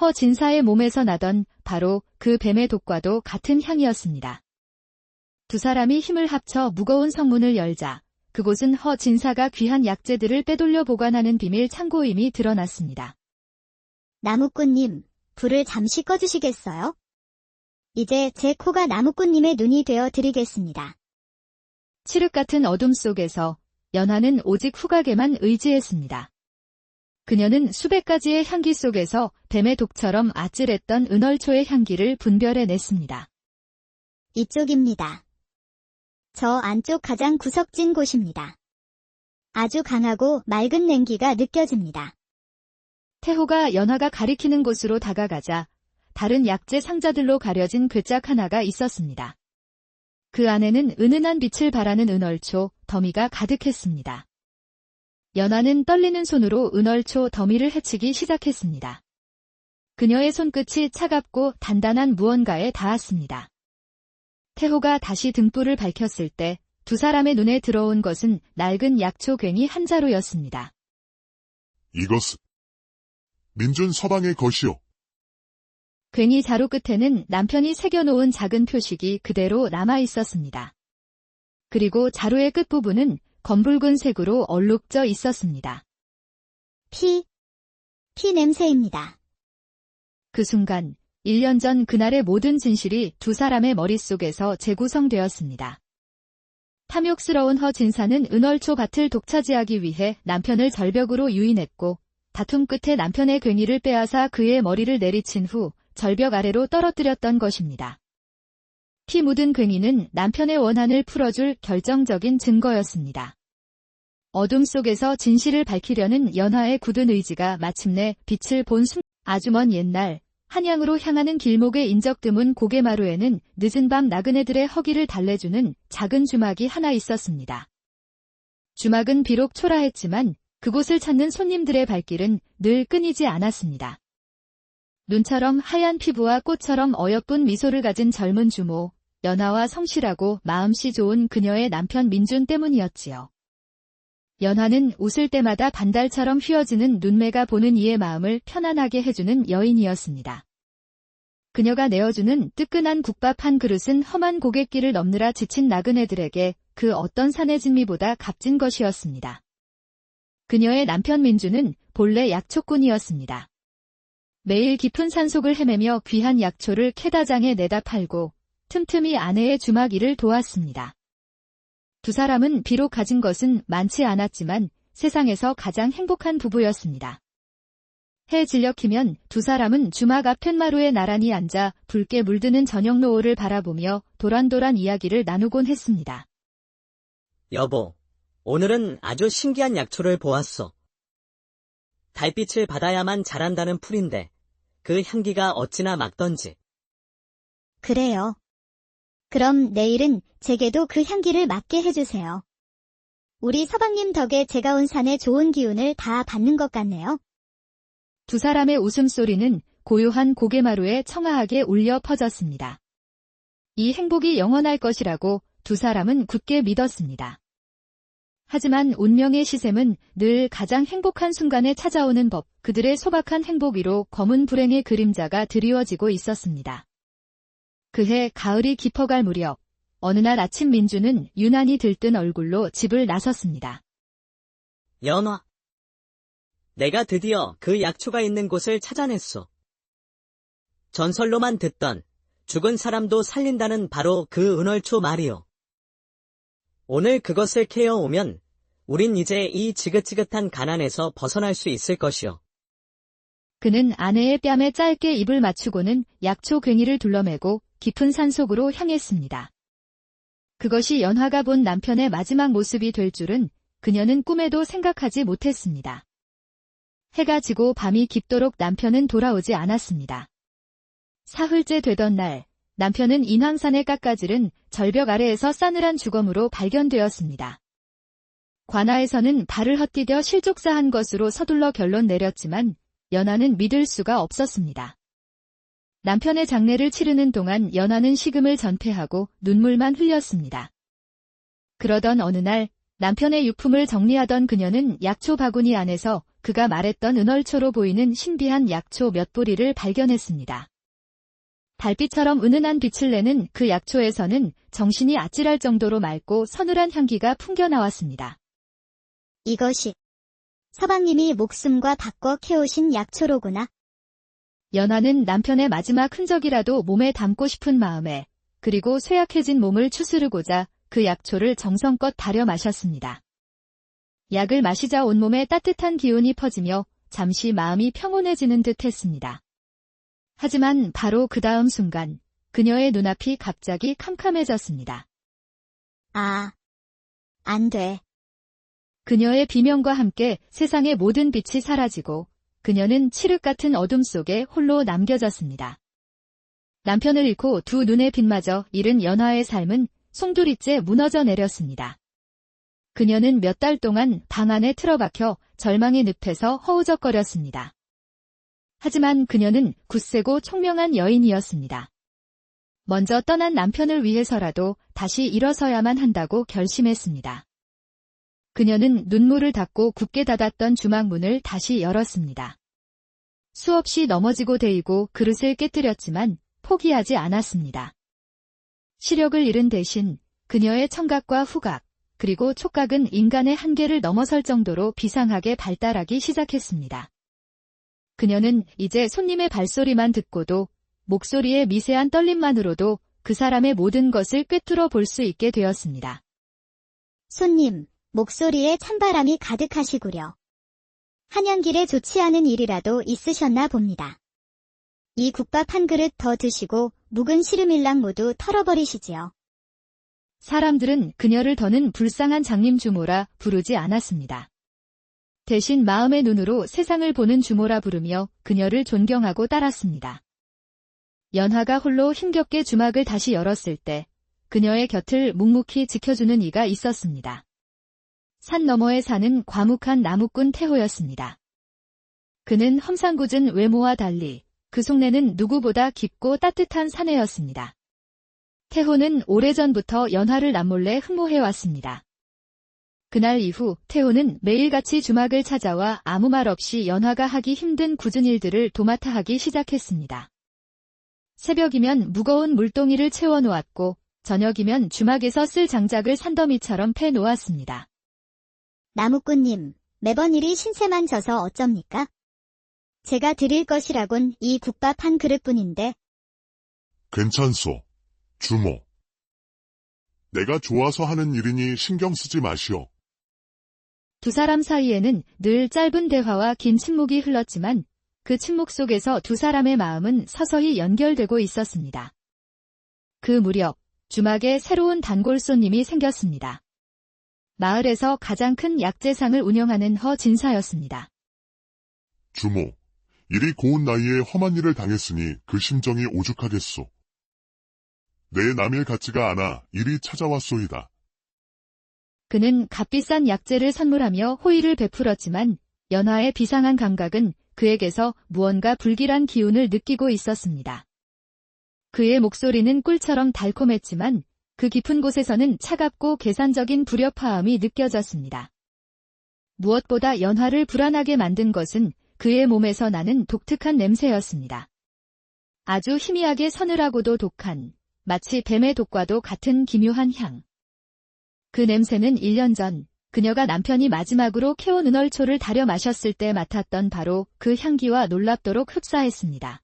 허 진사의 몸에서 나던 바로 그 뱀의 독과도 같은 향이었습니다. 두 사람이 힘을 합쳐 무거운 성문을 열자 그곳은 허 진사가 귀한 약재들을 빼돌려 보관하는 비밀 창고임이 드러났습니다. 나무꾼님, 불을 잠시 꺼주시겠어요? 이제 제 코가 나무꾼님의 눈이 되어 드리겠습니다. 칠흑 같은 어둠 속에서 연하는 오직 후각에만 의지했습니다. 그녀는 수백 가지의 향기 속에서 뱀의 독처럼 아찔했던 은얼초의 향기를 분별해냈습니다. 이쪽입니다. 저 안쪽 가장 구석진 곳입니다. 아주 강하고 맑은 냉기가 느껴집니다. 태호가 연화가 가리키는 곳으로 다가가자 다른 약재 상자들로 가려진 괴짝 하나가 있었습니다. 그 안에는 은은한 빛을 발하는 은얼초 더미가 가득했습니다. 연화는 떨리는 손으로 은얼초 더미를 헤치기 시작했습니다. 그녀의 손끝이 차갑고 단단한 무언가에 닿았습니다. 태호가 다시 등불을 밝혔을 때 두 사람의 눈에 들어온 것은 낡은 약초 괭이 한 자루였습니다. 이것은 민준 서방의 것이오. 괭이 자루 끝에는 남편이 새겨놓은 작은 표식이 그대로 남아 있었습니다. 그리고 자루의 끝부분은 검붉은 색으로 얼룩져 있었습니다. 피 냄새입니다. 그 순간 1년 전 그날의 모든 진실이 두 사람의 머릿속에서 재구성되었습니다. 탐욕스러운 허진사는 은얼초 밭을 독차지하기 위해 남편을 절벽으로 유인했고 다툼 끝에 남편의 괭이를 빼앗아 그의 머리를 내리친 후 절벽 아래로 떨어뜨렸던 것입니다. 피 묻은 괭이는 남편의 원한을 풀어줄 결정적인 증거였습니다. 어둠 속에서 진실을 밝히려는 연화의 굳은 의지가 마침내 빛을 본 순간 아주 먼 옛날 한양으로 향하는 길목의 인적 드문 고개마루에는 늦은 밤 나그네들의 허기를 달래주는 작은 주막이 하나 있었습니다. 주막은 비록 초라했지만 그곳을 찾는 손님들의 발길은 늘 끊이지 않았습니다. 눈처럼 하얀 피부와 꽃처럼 어여쁜 미소를 가진 젊은 주모, 연하와 성실하고 마음씨 좋은 그녀의 남편 민준 때문이었지요. 연하는 웃을 때마다 반달처럼 휘어지는 눈매가 보는 이의 마음을 편안하게 해주는 여인이었습니다. 그녀가 내어주는 뜨끈한 국밥 한 그릇은 험한 고갯길을 넘느라 지친 나그네들에게 그 어떤 산의 진미보다 값진 것이었습니다. 그녀의 남편 민주는 본래 약초꾼이었습니다. 매일 깊은 산속을 헤매며 귀한 약초를 캐다장에 내다 팔고 틈틈이 아내의 주막 일을 도왔습니다. 두 사람은 비록 가진 것은 많지 않았지만 세상에서 가장 행복한 부부였습니다. 해 진력히면 두 사람은 주막 앞 툇마루에 나란히 앉아 붉게 물드는 저녁 노을을 바라보며 도란도란 이야기를 나누곤 했습니다. 여보, 오늘은 아주 신기한 약초를 보았어. 달빛을 받아야만 자란다는 풀인데 그 향기가 어찌나 맑던지. 그래요. 그럼 내일은 제게도 그 향기를 맡게 해주세요. 우리 서방님 덕에 제가 온 산의 좋은 기운을 다 받는 것 같네요. 두 사람의 웃음소리는 고요한 고개마루에 청아하게 울려 퍼졌습니다. 이 행복이 영원할 것이라고 두 사람은 굳게 믿었습니다. 하지만 운명의 시샘은 늘 가장 행복한 순간에 찾아오는 법, 그들의 소박한 행복 위로 검은 불행의 그림자가 드리워지고 있었습니다. 그해 가을이 깊어갈 무렵, 어느 날 아침 민주는 유난히 들뜬 얼굴로 집을 나섰습니다. 연화, 내가 드디어 그 약초가 있는 곳을 찾아냈어. 전설로만 듣던 죽은 사람도 살린다는 바로 그 은얼초 말이요. 오늘 그것을 캐어 오면 우린 이제 이 지긋지긋한 가난에서 벗어날 수 있을 것이요. 그는 아내의 뺨에 짧게 입을 맞추고는 약초 괭이를 둘러매고 깊은 산속으로 향했습니다. 그것이 연화가 본 남편의 마지막 모습이 될 줄은 그녀는 꿈에도 생각하지 못했습니다. 해가 지고 밤이 깊도록 남편은 돌아오지 않았습니다. 사흘째 되던 날, 남편은 인왕산의 깎아지른 절벽 아래에서 싸늘한 주검으로 발견되었습니다. 관아에서는 발을 헛디뎌 실족사한 것으로 서둘러 결론 내렸지만 연화는 믿을 수가 없었습니다. 남편의 장례를 치르는 동안 연화는 식음을 전폐하고 눈물만 흘렸습니다. 그러던 어느 날 남편의 유품을 정리하던 그녀는 약초 바구니 안에서 그가 말했던 은얼초로 보이는 신비한 약초 몇 보리를 발견했습니다. 달빛처럼 은은한 빛을 내는 그 약초에서는 정신이 아찔할 정도로 맑고 서늘한 향기가 풍겨나왔습니다. 이것이 서방님이 목숨과 바꿔 캐오신 약초로구나. 연화는 남편의 마지막 흔적이라도 몸에 담고 싶은 마음에 그리고 쇠약해진 몸을 추스르고자 그 약초를 정성껏 다려 마셨습니다. 약을 마시자 온몸에 따뜻한 기운이 퍼지며 잠시 마음이 평온해지는 듯 했습니다. 하지만 바로 그 다음 순간 그녀의 눈앞이 갑자기 캄캄해졌습니다. 아, 안 돼. 그녀의 비명과 함께 세상의 모든 빛이 사라지고 그녀는 칠흑 같은 어둠 속에 홀로 남겨졌습니다. 남편을 잃고 두 눈의 빛마저 잃은 연화의 삶은 송두리째 무너져 내렸습니다. 그녀는 몇 달 동안 방 안에 틀어박혀 절망의 늪에서 허우적거렸습니다. 하지만 그녀는 굳세고 총명한 여인이었습니다. 먼저 떠난 남편을 위해서라도 다시 일어서야만 한다고 결심했습니다. 그녀는 눈물을 닦고 굳게 닫았던 주막문을 다시 열었습니다. 수없이 넘어지고 데이고 그릇을 깨뜨렸지만 포기하지 않았습니다. 시력을 잃은 대신 그녀의 청각과 후각, 그리고 촉각은 인간의 한계를 넘어설 정도로 비상하게 발달하기 시작했습니다. 그녀는 이제 손님의 발소리만 듣고도 목소리의 미세한 떨림만으로도 그 사람의 모든 것을 꿰뚫어 볼 수 있게 되었습니다. 손님, 목소리에 찬바람이 가득하시구려. 한양길에 좋지 않은 일이라도 있으셨나 봅니다. 이 국밥 한 그릇 더 드시고 묵은 시르밀랑 모두 털어버리시지요. 사람들은 그녀를 더는 불쌍한 장님 주모라 부르지 않았습니다. 대신 마음의 눈으로 세상을 보는 주모라 부르며 그녀를 존경하고 따랐습니다. 연화가 홀로 힘겹게 주막을 다시 열었을 때 그녀의 곁을 묵묵히 지켜주는 이가 있었습니다. 산 너머에 사는 과묵한 나무꾼 태호였습니다. 그는 험상궂은 외모와 달리 그 속내는 누구보다 깊고 따뜻한 사내였습니다. 태호는 오래전부터 연화를 남몰래 흠모해왔습니다. 그날 이후 태호는 매일같이 주막을 찾아와 아무 말 없이 연화가 하기 힘든 굳은 일들을 도맡아 하기 시작했습니다. 새벽이면 무거운 물동이를 채워놓았고 저녁이면 주막에서 쓸 장작을 산더미처럼 패놓았습니다. 나무꾼님, 매번 일이 신세만 져서 어쩝니까? 제가 드릴 것이라곤 이 국밥 한 그릇뿐인데. 괜찮소, 주모. 내가 좋아서 하는 일이니 신경 쓰지 마시오. 두 사람 사이에는 늘 짧은 대화와 긴 침묵이 흘렀지만 그 침묵 속에서 두 사람의 마음은 서서히 연결되고 있었습니다. 그 무렵 주막에 새로운 단골 손님이 생겼습니다. 마을에서 가장 큰 약재상을 운영하는 허진사였습니다. 주모, 이리 고운 나이에 험한 일을 당했으니 그 심정이 오죽하겠소. 내 남일 같지가 않아 이리 찾아왔소이다. 그는 값비싼 약재를 선물하며 호의를 베풀었지만 연화의 비상한 감각은 그에게서 무언가 불길한 기운을 느끼고 있었습니다. 그의 목소리는 꿀처럼 달콤했지만 그 깊은 곳에서는 차갑고 계산적인 불협화음이 느껴졌습니다. 무엇보다 연화를 불안하게 만든 것은 그의 몸에서 나는 독특한 냄새였습니다. 아주 희미하게 서늘하고도 독한, 마치 뱀의 독과도 같은 기묘한 향. 그 냄새는 1년 전 그녀가 남편이 마지막으로 캐온 은얼초를 다려 마셨을 때 맡았던 바로 그 향기와 놀랍도록 흡사했습니다.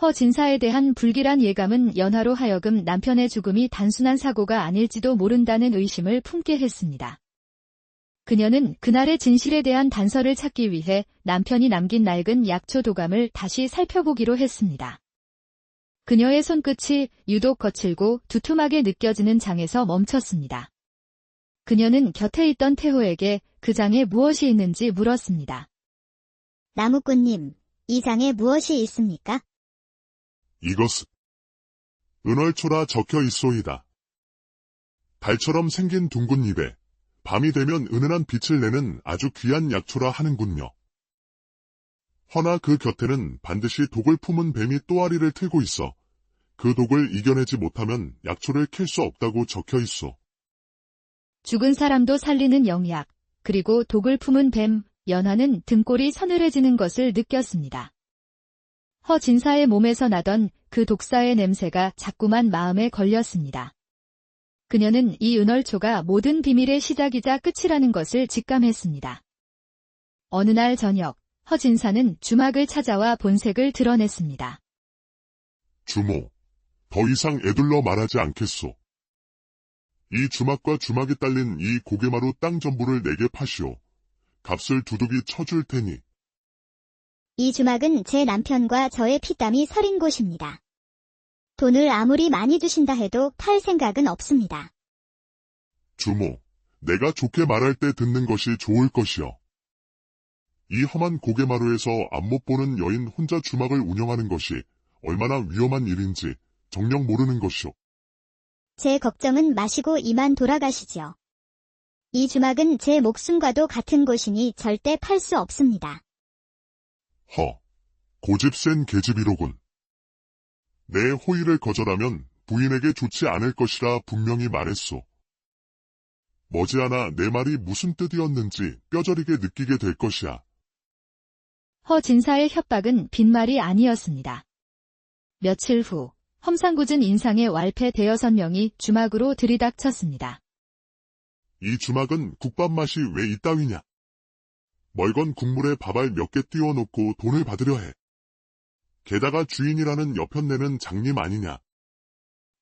허진사에 대한 불길한 예감은 연화로 하여금 남편의 죽음이 단순한 사고가 아닐지도 모른다는 의심을 품게 했습니다. 그녀는 그날의 진실에 대한 단서를 찾기 위해 남편이 남긴 낡은 약초 도감을 다시 살펴보기로 했습니다. 그녀의 손끝이 유독 거칠고 두툼하게 느껴지는 장에서 멈췄습니다. 그녀는 곁에 있던 태호에게 그 장에 무엇이 있는지 물었습니다. 나무꾼님, 이 장에 무엇이 있습니까? 이것은 은얼초라 적혀 있소이다. 달처럼 생긴 둥근 잎에 밤이 되면 은은한 빛을 내는 아주 귀한 약초라 하는군요. 허나 그 곁에는 반드시 독을 품은 뱀이 또아리를 틀고 있어 그 독을 이겨내지 못하면 약초를 캘 수 없다고 적혀 있소. 죽은 사람도 살리는 영약, 그리고 독을 품은 뱀, 연화는 등골이 서늘해지는 것을 느꼈습니다. 허진사의 몸에서 나던 그 독사의 냄새가 자꾸만 마음에 걸렸습니다. 그녀는 이 은얼초가 모든 비밀의 시작이자 끝이라는 것을 직감했습니다. 어느 날 저녁, 허진사는 주막을 찾아와 본색을 드러냈습니다. 주모, 더 이상 애둘러 말하지 않겠소. 이 주막과 주막이 딸린 이 고개마루 땅 전부를 내게 파시오. 값을 두둑이 쳐줄 테니. 이 주막은 제 남편과 저의 피땀이 서린 곳입니다. 돈을 아무리 많이 주신다 해도 팔 생각은 없습니다. 주모, 내가 좋게 말할 때 듣는 것이 좋을 것이요. 이 험한 고개마루에서 앞못 보는 여인 혼자 주막을 운영하는 것이 얼마나 위험한 일인지 정녕 모르는 것이오. 제 걱정은 마시고 이만 돌아가시지요. 이 주막은 제 목숨과도 같은 곳이니 절대 팔 수 없습니다. 고집 센 계집이로군. 내 호의를 거절하면 부인에게 좋지 않을 것이라 분명히 말했소. 머지않아 내 말이 무슨 뜻이었는지 뼈저리게 느끼게 될 것이야. 허 진사의 협박은 빈말이 아니었습니다. 며칠 후 험상궂은 인상의 왈패 대여섯 명이 주막으로 들이닥쳤습니다. 이 주막은 국밥 맛이 왜 이따위냐? 멀건 국물에 밥알 몇 개 띄워놓고 돈을 받으려 해. 게다가 주인이라는 여편네는 장님 아니냐?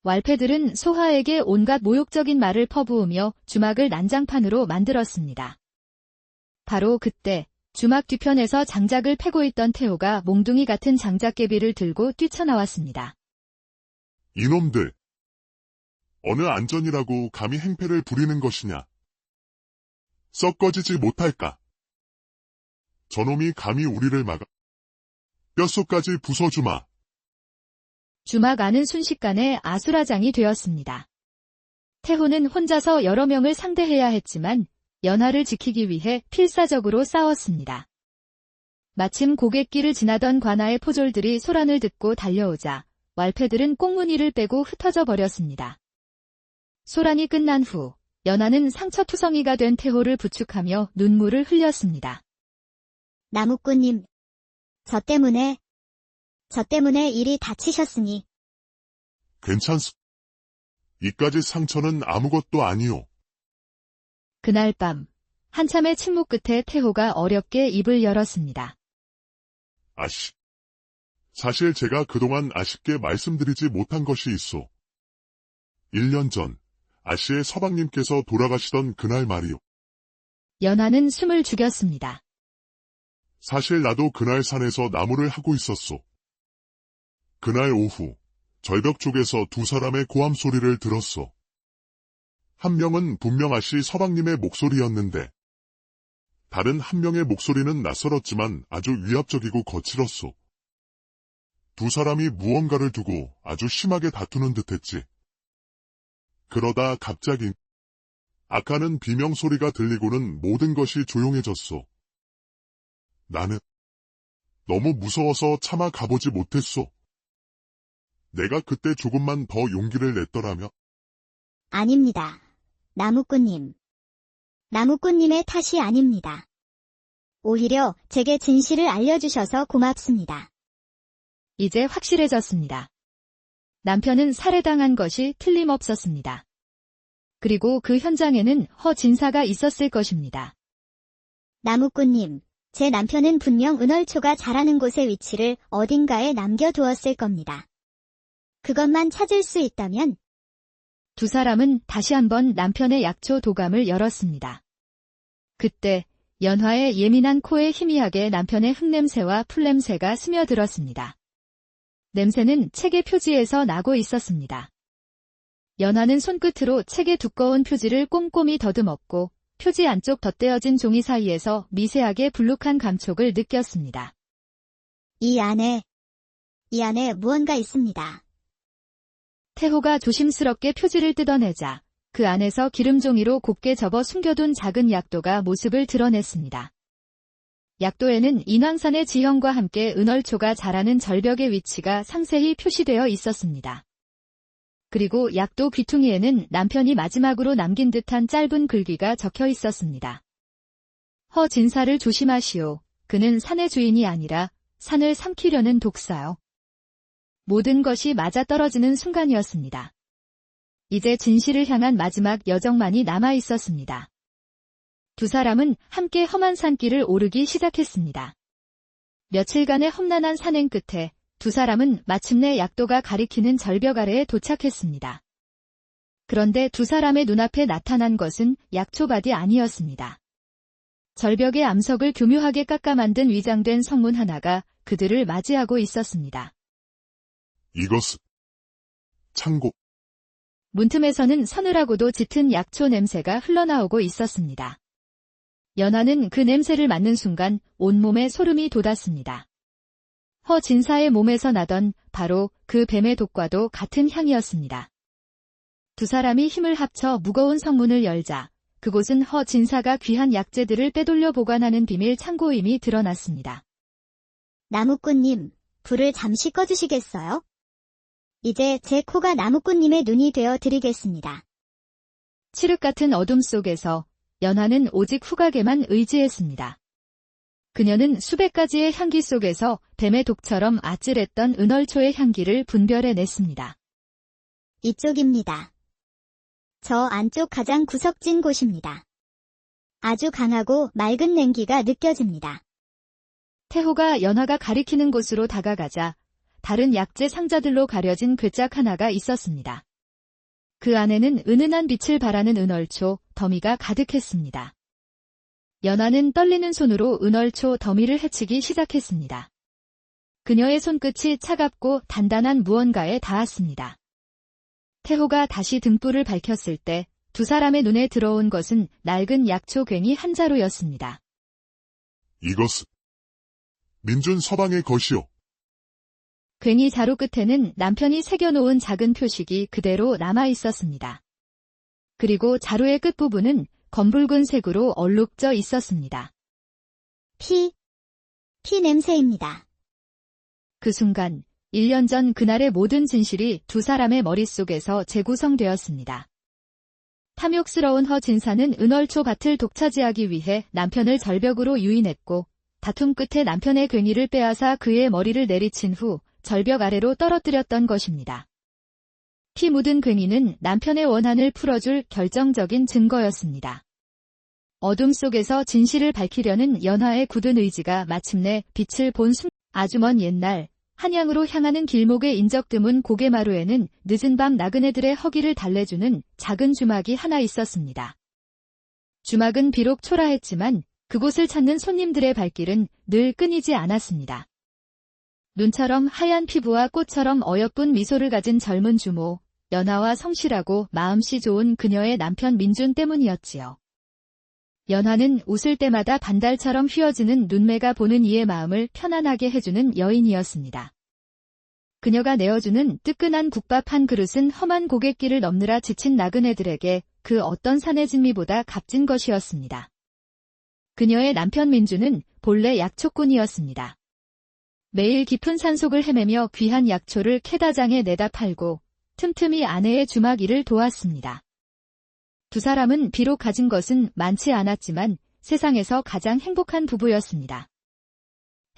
왈패들은 소하에게 온갖 모욕적인 말을 퍼부으며 주막을 난장판으로 만들었습니다. 바로 그때 주막 뒤편에서 장작을 패고 있던 태호가 몽둥이 같은 장작개비를 들고 뛰쳐나왔습니다. 이놈들! 어느 안전이라고 감히 행패를 부리는 것이냐? 썩 꺼지지 못할까? 저놈이 감히 우리를 막아 뼛속까지 부숴주마. 주막 안은 순식간에 아수라장이 되었습니다. 태호는 혼자서 여러 명을 상대해야 했지만 연하를 지키기 위해 필사적으로 싸웠습니다. 마침 고갯길을 지나던 관아의 포졸들이 소란을 듣고 달려오자 왈패들은 꽁무니를 빼고 흩어져 버렸습니다. 소란이 끝난 후 연하는 상처투성이가 된 태호를 부축하며 눈물을 흘렸습니다. 나무꾼님, 저 때문에 일이 다치셨으니. 괜찮소. 이까지 상처는 아무것도 아니오. 그날 밤 한참의 침묵 끝에 태호가 어렵게 입을 열었습니다. 아씨. 사실 제가 그동안 아쉽게 말씀드리지 못한 것이 있어. 1년 전 아씨의 서방님께서 돌아가시던 그날 말이오. 연하는 숨을 죽였습니다. 사실 나도 그날 산에서 나무를 하고 있었소. 그날 오후 절벽 쪽에서 두 사람의 고함 소리를 들었소. 한 명은 분명 아씨 서방님의 목소리였는데 다른 한 명의 목소리는 낯설었지만 아주 위압적이고 거칠었소. 두 사람이 무언가를 두고 아주 심하게 다투는 듯했지. 그러다 갑자기 아까는 비명소리가 들리고는 모든 것이 조용해졌소. 나는 너무 무서워서 차마 가보지 못했소. 내가 그때 조금만 더 용기를 냈더라면. 아닙니다. 나무꾼님. 나무꾼님의 탓이 아닙니다. 오히려 제게 진실을 알려주셔서 고맙습니다. 이제 확실해졌습니다. 남편은 살해당한 것이 틀림없었습니다. 그리고 그 현장에는 허 진사가 있었을 것입니다. 나무꾼님, 제 남편은 분명 은얼초가 자라는 곳의 위치를 어딘가에 남겨두었을 겁니다. 그것만 찾을 수 있다면. 두 사람은 다시 한번 남편의 약초 도감을 열었습니다. 그때 연화의 예민한 코에 희미하게 남편의 흙냄새와 풀냄새가 스며들었습니다. 냄새는 책의 표지에서 나고 있었습니다. 연화는 손끝으로 책의 두꺼운 표지를 꼼꼼히 더듬었고 표지 안쪽 덧대어진 종이 사이에서 미세하게 불룩한 감촉을 느꼈습니다. 이 안에 무언가 있습니다. 태호가 조심스럽게 표지를 뜯어내자 그 안에서 기름종이로 곱게 접어 숨겨둔 작은 약도가 모습을 드러냈습니다. 약도에는 인왕산의 지형과 함께 은얼초가 자라는 절벽의 위치가 상세히 표시되어 있었습니다. 그리고 약도 귀퉁이에는 남편이 마지막으로 남긴 듯한 짧은 글귀가 적혀 있었습니다. 허 진사를 조심하시오. 그는 산의 주인이 아니라 산을 삼키려는 독사요. 모든 것이 맞아떨어지는 순간이었습니다. 이제 진실을 향한 마지막 여정만이 남아 있었습니다. 두 사람은 함께 험한 산길을 오르기 시작했습니다. 며칠간의 험난한 산행 끝에 두 사람은 마침내 약도가 가리키는 절벽 아래에 도착했습니다. 그런데 두 사람의 눈앞에 나타난 것은 약초밭이 아니었습니다. 절벽의 암석을 교묘하게 깎아 만든 위장된 성문 하나가 그들을 맞이하고 있었습니다. 이것은 창고. 문틈에서는 서늘하고도 짙은 약초 냄새가 흘러나오고 있었습니다. 연하는 그 냄새를 맡는 순간 온몸에 소름이 돋았습니다. 허 진사의 몸에서 나던 바로 그 뱀의 독과도 같은 향이었습니다. 두 사람이 힘을 합쳐 무거운 성문을 열자 그곳은 허 진사가 귀한 약재들을 빼돌려 보관하는 비밀 창고임이 드러났습니다. 나무꾼님, 불을 잠시 꺼주시겠어요? 이제 제 코가 나무꾼님의 눈이 되어 드리겠습니다. 칠흑 같은 어둠 속에서 연하는 오직 후각에만 의지했습니다. 그녀는 수백 가지의 향기 속에서 뱀의 독처럼 아찔했던 은얼초의 향기를 분별해냈습니다. 이쪽입니다. 저 안쪽 가장 구석진 곳입니다. 아주 강하고 맑은 냉기가 느껴집니다. 태호가 연하가 가리키는 곳으로 다가가자 다른 약재 상자들로 가려진 괴짝 하나가 있었습니다. 그 안에는 은은한 빛을 발하는 은얼초 더미가 가득했습니다. 연하는 떨리는 손으로 은얼초 더미를 헤치기 시작했습니다. 그녀의 손끝이 차갑고 단단한 무언가에 닿았습니다. 태호가 다시 등불을 밝혔을 때 두 사람의 눈에 들어온 것은 낡은 약초 괭이 한 자루였습니다. 이것은 민준 서방의 것이요. 괭이 자루 끝에는 남편이 새겨놓은 작은 표식이 그대로 남아 있었습니다. 그리고 자루의 끝부분은 검붉은 색으로 얼룩져 있었습니다. 피 냄새입니다. 그 순간 1년 전 그날의 모든 진실이 두 사람의 머릿속에서 재구성되었습니다. 탐욕스러운 허 진사는 은얼초 밭을 독차지하기 위해 남편을 절벽으로 유인했고 다툼 끝에 남편의 괭이를 빼앗아 그의 머리를 내리친 후 절벽 아래로 떨어뜨렸던 것입니다. 피 묻은 괭이는 남편의 원한을 풀어줄 결정적인 증거였습니다. 어둠 속에서 진실을 밝히려는 연하의 굳은 의지가 마침내 빛을 본 순간 아주 먼 옛날 한양으로 향하는 길목의 인적 드문 고개마루에는 늦은 밤 나그네들의 허기를 달래주는 작은 주막이 하나 있었습니다. 주막은 비록 초라했지만 그곳을 찾는 손님들의 발길은 늘 끊이지 않았습니다. 눈처럼 하얀 피부와 꽃처럼 어여쁜 미소를 가진 젊은 주모, 연하와 성실하고 마음씨 좋은 그녀의 남편 민준 때문이었지요. 연하는 웃을 때마다 반달처럼 휘어지는 눈매가 보는 이의 마음을 편안하게 해주는 여인이었습니다. 그녀가 내어주는 뜨끈한 국밥 한 그릇은 험한 고갯길을 넘느라 지친 나그네들에게 그 어떤 산의 진미보다 값진 것이었습니다. 그녀의 남편 민주는 본래 약초꾼이었습니다. 매일 깊은 산속을 헤매며 귀한 약초를 캐다장에 내다 팔고 틈틈이 아내의 주막 일을 도왔습니다. 두 사람은 비록 가진 것은 많지 않았지만 세상에서 가장 행복한 부부였습니다.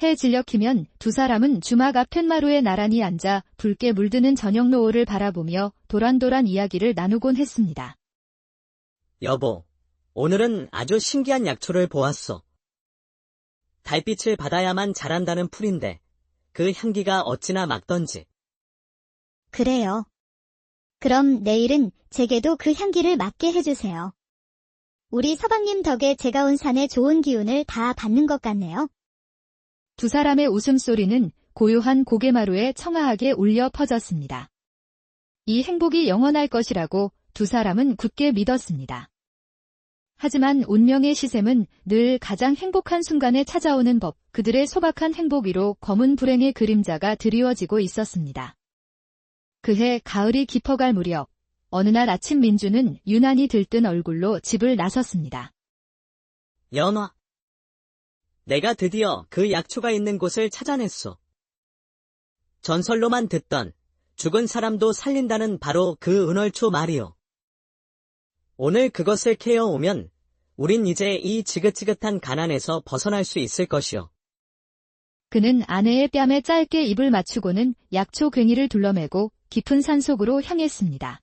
해 진력히면 두 사람은 주막 앞 툇마루에 나란히 앉아 붉게 물드는 저녁 노을을 바라보며 도란도란 이야기를 나누곤 했습니다. 여보, 오늘은 아주 신기한 약초를 보았어. 달빛을 받아야만 자란다는 풀인데 그 향기가 어찌나 맑던지. 그래요. 그럼 내일은 제게도 그 향기를 맡게 해주세요. 우리 서방님 덕에 제가 온 산의 좋은 기운을 다 받는 것 같네요. 두 사람의 웃음소리는 고요한 고개마루에 청아하게 울려 퍼졌습니다. 이 행복이 영원할 것이라고 두 사람은 굳게 믿었습니다. 하지만 운명의 시샘은 늘 가장 행복한 순간에 찾아오는 법, 그들의 소박한 행복 위로 검은 불행의 그림자가 드리워지고 있었습니다. 그해 가을이 깊어갈 무렵, 어느 날 아침 민주는 유난히 들뜬 얼굴로 집을 나섰습니다. 연화. 내가 드디어 그 약초가 있는 곳을 찾아냈어. 전설로만 듣던 죽은 사람도 살린다는 바로 그 은얼초 말이요. 오늘 그것을 캐어 오면 우린 이제 이 지긋지긋한 가난에서 벗어날 수 있을 것이요. 그는 아내의 뺨에 짧게 입을 맞추고는 약초 괭이를 둘러매고 깊은 산속으로 향했습니다.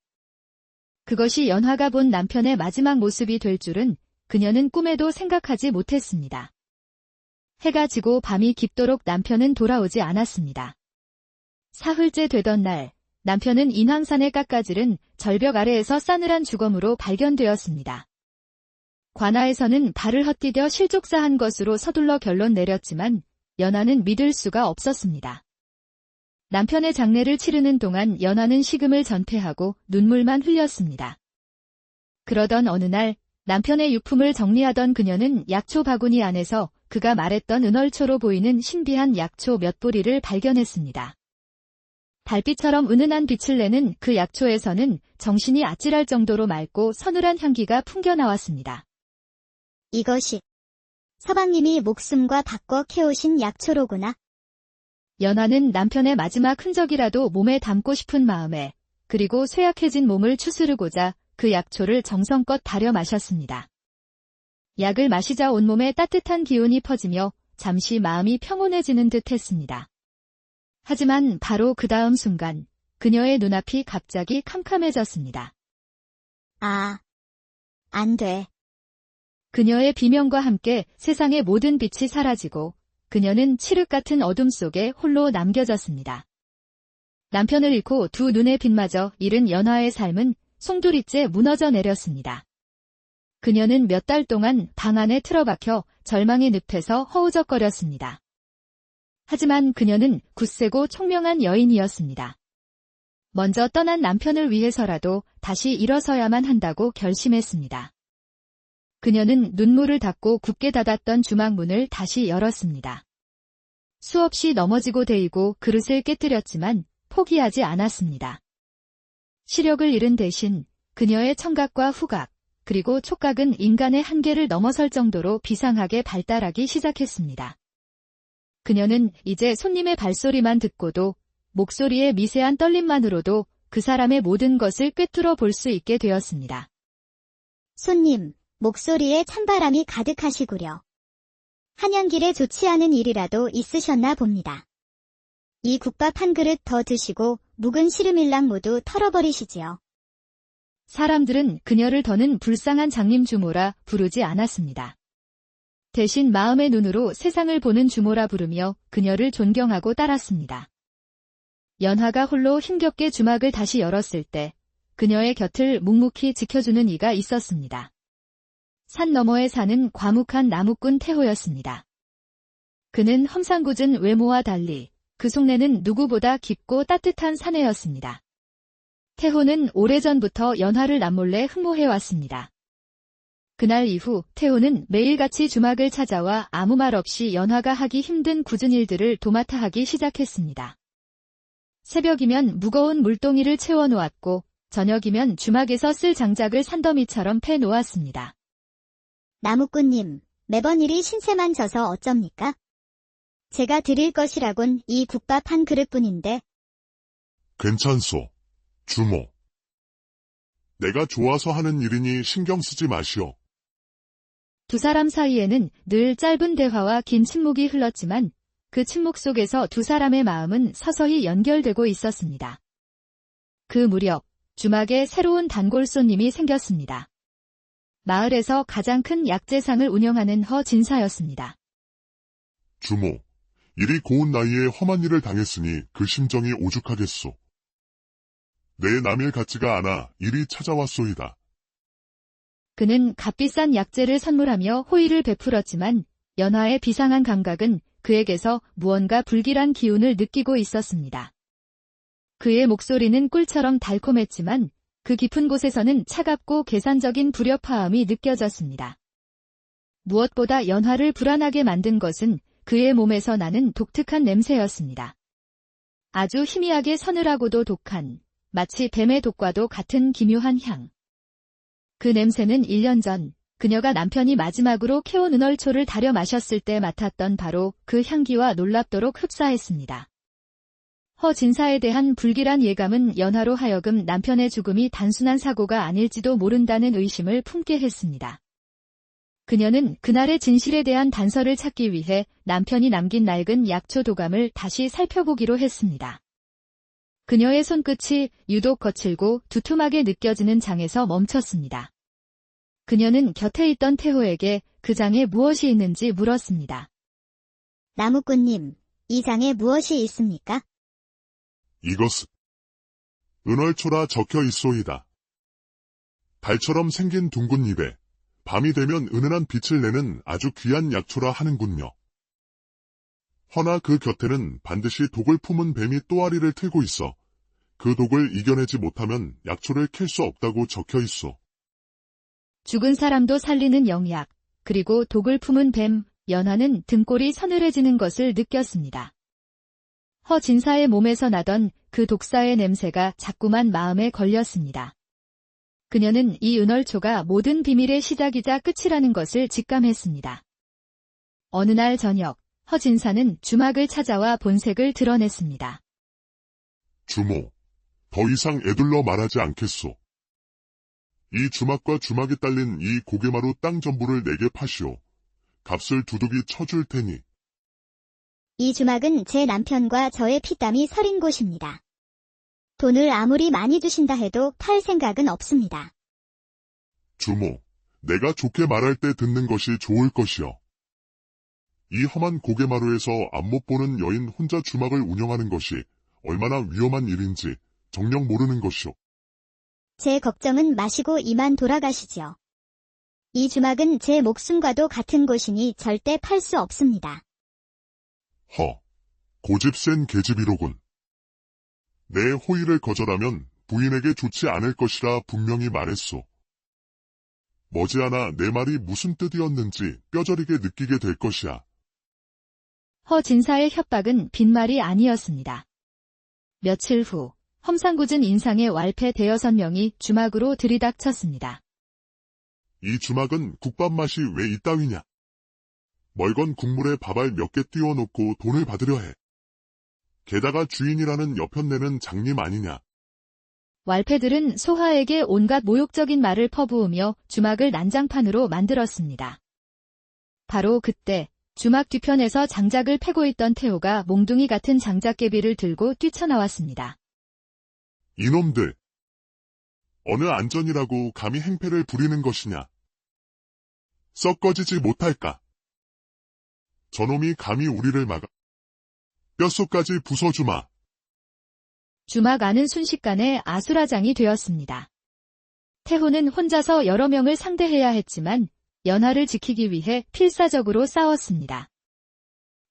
그것이 연화가 본 남편의 마지막 모습이 될 줄은 그녀는 꿈에도 생각하지 못했습니다. 해가 지고 밤이 깊도록 남편은 돌아오지 않았습니다. 사흘째 되던 날, 남편은 인왕산의 깎아지른 절벽 아래에서 싸늘한 주검으로 발견되었습니다. 관아에서는 발을 헛디뎌 실족사한 것으로 서둘러 결론 내렸지만 연하는 믿을 수가 없었습니다. 남편의 장례를 치르는 동안 연하는 식음을 전폐하고 눈물만 흘렸습니다. 그러던 어느 날 남편의 유품을 정리하던 그녀는 약초 바구니 안에서 그가 말했던 은얼초로 보이는 신비한 약초 몇 보리를 발견했습니다. 달빛처럼 은은한 빛을 내는 그 약초에서는 정신이 아찔할 정도로 맑고 서늘한 향기가 풍겨나왔습니다. 이것이 서방님이 목숨과 바꿔 캐오신 약초로구나. 연하는 남편의 마지막 흔적이라도 몸에 담고 싶은 마음에 그리고 쇠약해진 몸을 추스르고자 그 약초를 정성껏 달여 마셨습니다. 약을 마시자 온몸에 따뜻한 기운이 퍼지며 잠시 마음이 평온해지는 듯 했습니다. 하지만 바로 그 다음 순간 그녀의 눈앞이 갑자기 캄캄해졌습니다. 아, 안 돼. 그녀의 비명과 함께 세상의 모든 빛이 사라지고 그녀는 칠흑 같은 어둠 속에 홀로 남겨졌습니다. 남편을 잃고 두 눈의 빛마저 잃은 연하의 삶은 송두리째 무너져 내렸습니다. 그녀는 몇 달 동안 방 안에 틀어박혀 절망의 늪에서 허우적거렸습니다. 하지만 그녀는 굳세고 총명한 여인이었습니다. 먼저 떠난 남편을 위해서라도 다시 일어서야만 한다고 결심했습니다. 그녀는 눈물을 닦고 굳게 닫았던 주막문을 다시 열었습니다. 수없이 넘어지고 데이고 그릇을 깨뜨렸지만 포기하지 않았습니다. 시력을 잃은 대신 그녀의 청각과 후각, 그리고 촉각은 인간의 한계를 넘어설 정도로 비상하게 발달하기 시작했습니다. 그녀는 이제 손님의 발소리만 듣고도 목소리의 미세한 떨림만으로도 그 사람의 모든 것을 꿰뚫어 볼 수 있게 되었습니다. 손님, 목소리에 찬바람이 가득하시구려. 한양길에 좋지 않은 일이라도 있으셨나 봅니다. 이 국밥 한 그릇 더 드시고 묵은 시르밀랑 모두 털어버리시지요. 사람들은 그녀를 더는 불쌍한 장님 주모라 부르지 않았습니다. 대신 마음의 눈으로 세상을 보는 주모라 부르며 그녀를 존경하고 따랐습니다. 연하가 홀로 힘겹게 주막을 다시 열었을 때 그녀의 곁을 묵묵히 지켜주는 이가 있었습니다. 산 너머에 사는 과묵한 나무꾼 태호였습니다. 그는 험상궂은 외모와 달리 그 속내는 누구보다 깊고 따뜻한 사내였습니다. 태호는 오래전부터 연하를 남몰래 흠모해왔습니다. 그날 이후 태호는 매일같이 주막을 찾아와 아무 말 없이 연하가 하기 힘든 굳은 일들을 도맡아 하기 시작했습니다. 새벽이면 무거운 물동이를 채워놓았고 저녁이면 주막에서 쓸 장작을 산더미처럼 패놓았습니다. 나무꾼님, 매번 일이 신세만 져서 어쩝니까? 제가 드릴 것이라곤 이 국밥 한 그릇뿐인데. 괜찮소, 주모. 내가 좋아서 하는 일이니 신경 쓰지 마시오. 두 사람 사이에는 늘 짧은 대화와 긴 침묵이 흘렀지만 그 침묵 속에서 두 사람의 마음은 서서히 연결되고 있었습니다. 그 무렵 주막에 새로운 단골 손님이 생겼습니다. 마을에서 가장 큰 약재상을 운영하는 허진사였습니다. 주모, 이리 고운 나이에 험한 일을 당했으니 그 심정이 오죽하겠소. 내 남일 같지가 않아 이리 찾아왔소이다. 그는 값비싼 약재를 선물하며 호의를 베풀었지만 연하의 비상한 감각은 그에게서 무언가 불길한 기운을 느끼고 있었습니다. 그의 목소리는 꿀처럼 달콤했지만 그 깊은 곳에서는 차갑고 계산적인 불협화음이 느껴졌습니다. 무엇보다 연하를 불안하게 만든 것은 그의 몸에서 나는 독특한 냄새였습니다. 아주 희미하게 서늘하고도 독한, 마치 뱀의 독과도 같은 기묘한 향. 그 냄새는 1년 전 그녀가 남편이 마지막으로 캐온 은얼초를 달여 마셨을 때 맡았던 바로 그 향기와 놀랍도록 흡사했습니다. 허진사에 대한 불길한 예감은 연하로 하여금 남편의 죽음이 단순한 사고가 아닐지도 모른다는 의심을 품게 했습니다. 그녀는 그날의 진실에 대한 단서를 찾기 위해 남편이 남긴 낡은 약초 도감을 다시 살펴보기로 했습니다. 그녀의 손끝이 유독 거칠고 두툼하게 느껴지는 장에서 멈췄습니다. 그녀는 곁에 있던 태호에게 그 장에 무엇이 있는지 물었습니다. 나무꾼님, 이 장에 무엇이 있습니까? 이것은 은얼초라 적혀 있소이다. 달처럼 생긴 둥근 입에 밤이 되면 은은한 빛을 내는 아주 귀한 약초라 하는군요. 허나 그 곁에는 반드시 독을 품은 뱀이 또아리를 틀고 있어 그 독을 이겨내지 못하면 약초를 캘 수 없다고 적혀 있소. 죽은 사람도 살리는 영약, 그리고 독을 품은 뱀, 연화는 등골이 서늘해지는 것을 느꼈습니다. 허 진사의 몸에서 나던 그 독사의 냄새가 자꾸만 마음에 걸렸습니다. 그녀는 이 은얼초가 모든 비밀의 시작이자 끝이라는 것을 직감했습니다. 어느 날 저녁, 허 진사는 주막을 찾아와 본색을 드러냈습니다. 주모, 더 이상 애둘러 말하지 않겠소. 이 주막과 주막이 딸린 이 고개마루 땅 전부를 내게 파시오. 값을 두둑이 쳐줄 테니. 이 주막은 제 남편과 저의 피땀이 서린 곳입니다. 돈을 아무리 많이 주신다 해도 팔 생각은 없습니다. 주모, 내가 좋게 말할 때 듣는 것이 좋을 것이요. 이 험한 고개마루에서 앞못 보는 여인 혼자 주막을 운영하는 것이 얼마나 위험한 일인지 정녕 모르는 것이오. 제 걱정은 마시고 이만 돌아가시지요. 이 주막은 제 목숨과도 같은 곳이니 절대 팔 수 없습니다. 고집 센 계집이로군. 내 호의를 거절하면 부인에게 좋지 않을 것이라 분명히 말했소. 머지않아 내 말이 무슨 뜻이었는지 뼈저리게 느끼게 될 것이야. 허 진사의 협박은 빈말이 아니었습니다. 며칠 후, 험상궂은 인상의 왈패 대여섯 명이 주막으로 들이닥쳤습니다. 이 주막은 국밥 맛이 왜 이따위냐? 멀건 국물에 밥알 몇 개 띄워놓고 돈을 받으려 해. 게다가 주인이라는 여편네는 장님 아니냐? 왈패들은 소하에게 온갖 모욕적인 말을 퍼부으며 주막을 난장판으로 만들었습니다. 바로 그때 주막 뒤편에서 장작을 패고 있던 태호가 몽둥이 같은 장작개비를 들고 뛰쳐나왔습니다. 이놈들! 어느 안전이라고 감히 행패를 부리는 것이냐? 썩 꺼지지 못할까? 저놈이 감히 우리를 막아 뼛속까지 부숴주마. 주막 안은 순식간에 아수라장이 되었습니다. 태호는 혼자서 여러 명을 상대해야 했지만 연화를 지키기 위해 필사적으로 싸웠습니다.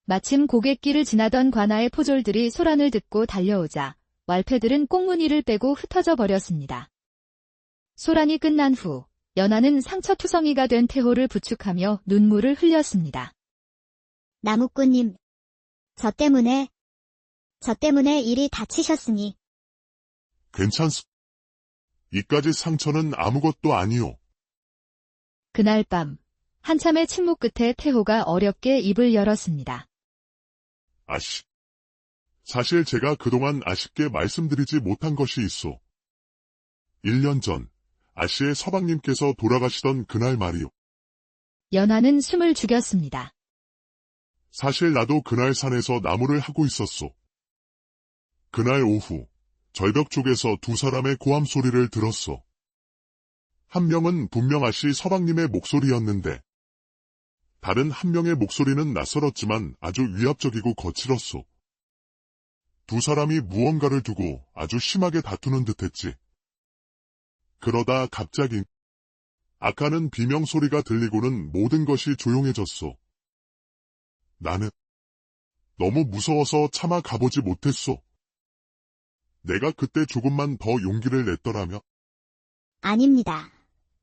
마침 고갯길을 지나던 관아의 포졸들이 소란을 듣고 달려오자 왈패들은 꽁무니를 빼고 흩어져 버렸습니다. 소란이 끝난 후 연화는 상처투성이가 된 태호를 부축하며 눈물을 흘렸습니다. 나무꾼님, 저 때문에 일이 다치셨으니. 괜찮소. 이까지 상처는 아무것도 아니오. 그날 밤, 한참의 침묵 끝에 태호가 어렵게 입을 열었습니다. 아씨. 사실 제가 그동안 아쉽게 말씀드리지 못한 것이 있소. 1년 전, 아씨의 서방님께서 돌아가시던 그날 말이오. 연화는 숨을 죽였습니다. 사실 나도 그날 산에서 나무를 하고 있었소. 그날 오후, 절벽 쪽에서 두 사람의 고함 소리를 들었소. 한 명은 분명 아씨 서방님의 목소리였는데, 다른 한 명의 목소리는 낯설었지만 아주 위압적이고 거칠었소. 두 사람이 무언가를 두고 아주 심하게 다투는 듯했지. 그러다 갑자기 아까는 비명소리가 들리고는 모든 것이 조용해졌소. 나는 너무 무서워서 차마 가보지 못했소. 내가 그때 조금만 더 용기를 냈더라면. 아닙니다.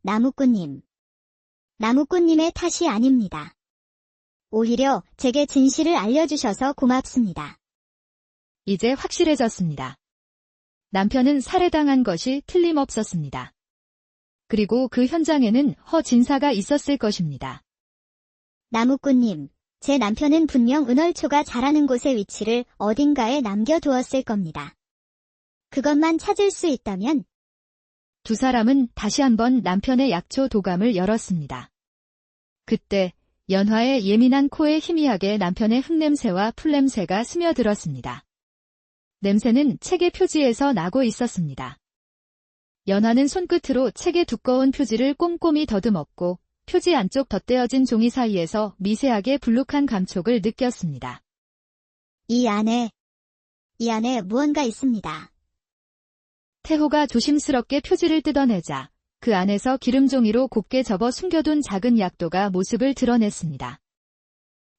나무꾼님. 나무꾼님의 탓이 아닙니다. 오히려 제게 진실을 알려주셔서 고맙습니다. 이제 확실해졌습니다. 남편은 살해당한 것이 틀림없었습니다. 그리고 그 현장에는 허 진사가 있었을 것입니다. 나무꾼님, 제 남편은 분명 은얼초가 자라는 곳의 위치를 어딘가에 남겨두었을 겁니다. 그것만 찾을 수 있다면. 두 사람은 다시 한번 남편의 약초 도감을 열었습니다. 그때 연화의 예민한 코에 희미하게 남편의 흙냄새와 풀냄새가 스며들었습니다. 냄새는 책의 표지에서 나고 있었습니다. 연화는 손끝으로 책의 두꺼운 표지를 꼼꼼히 더듬었고 표지 안쪽 덧대어진 종이 사이에서 미세하게 불룩한 감촉을 느꼈습니다. 이 안에 무언가 있습니다. 태호가 조심스럽게 표지를 뜯어내자 그 안에서 기름종이로 곱게 접어 숨겨둔 작은 약도가 모습을 드러냈습니다.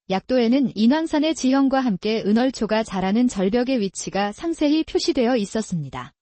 약도에는 인왕산의 지형과 함께 은얼초가 자라는 절벽의 위치가 상세히 표시되어 있었습니다.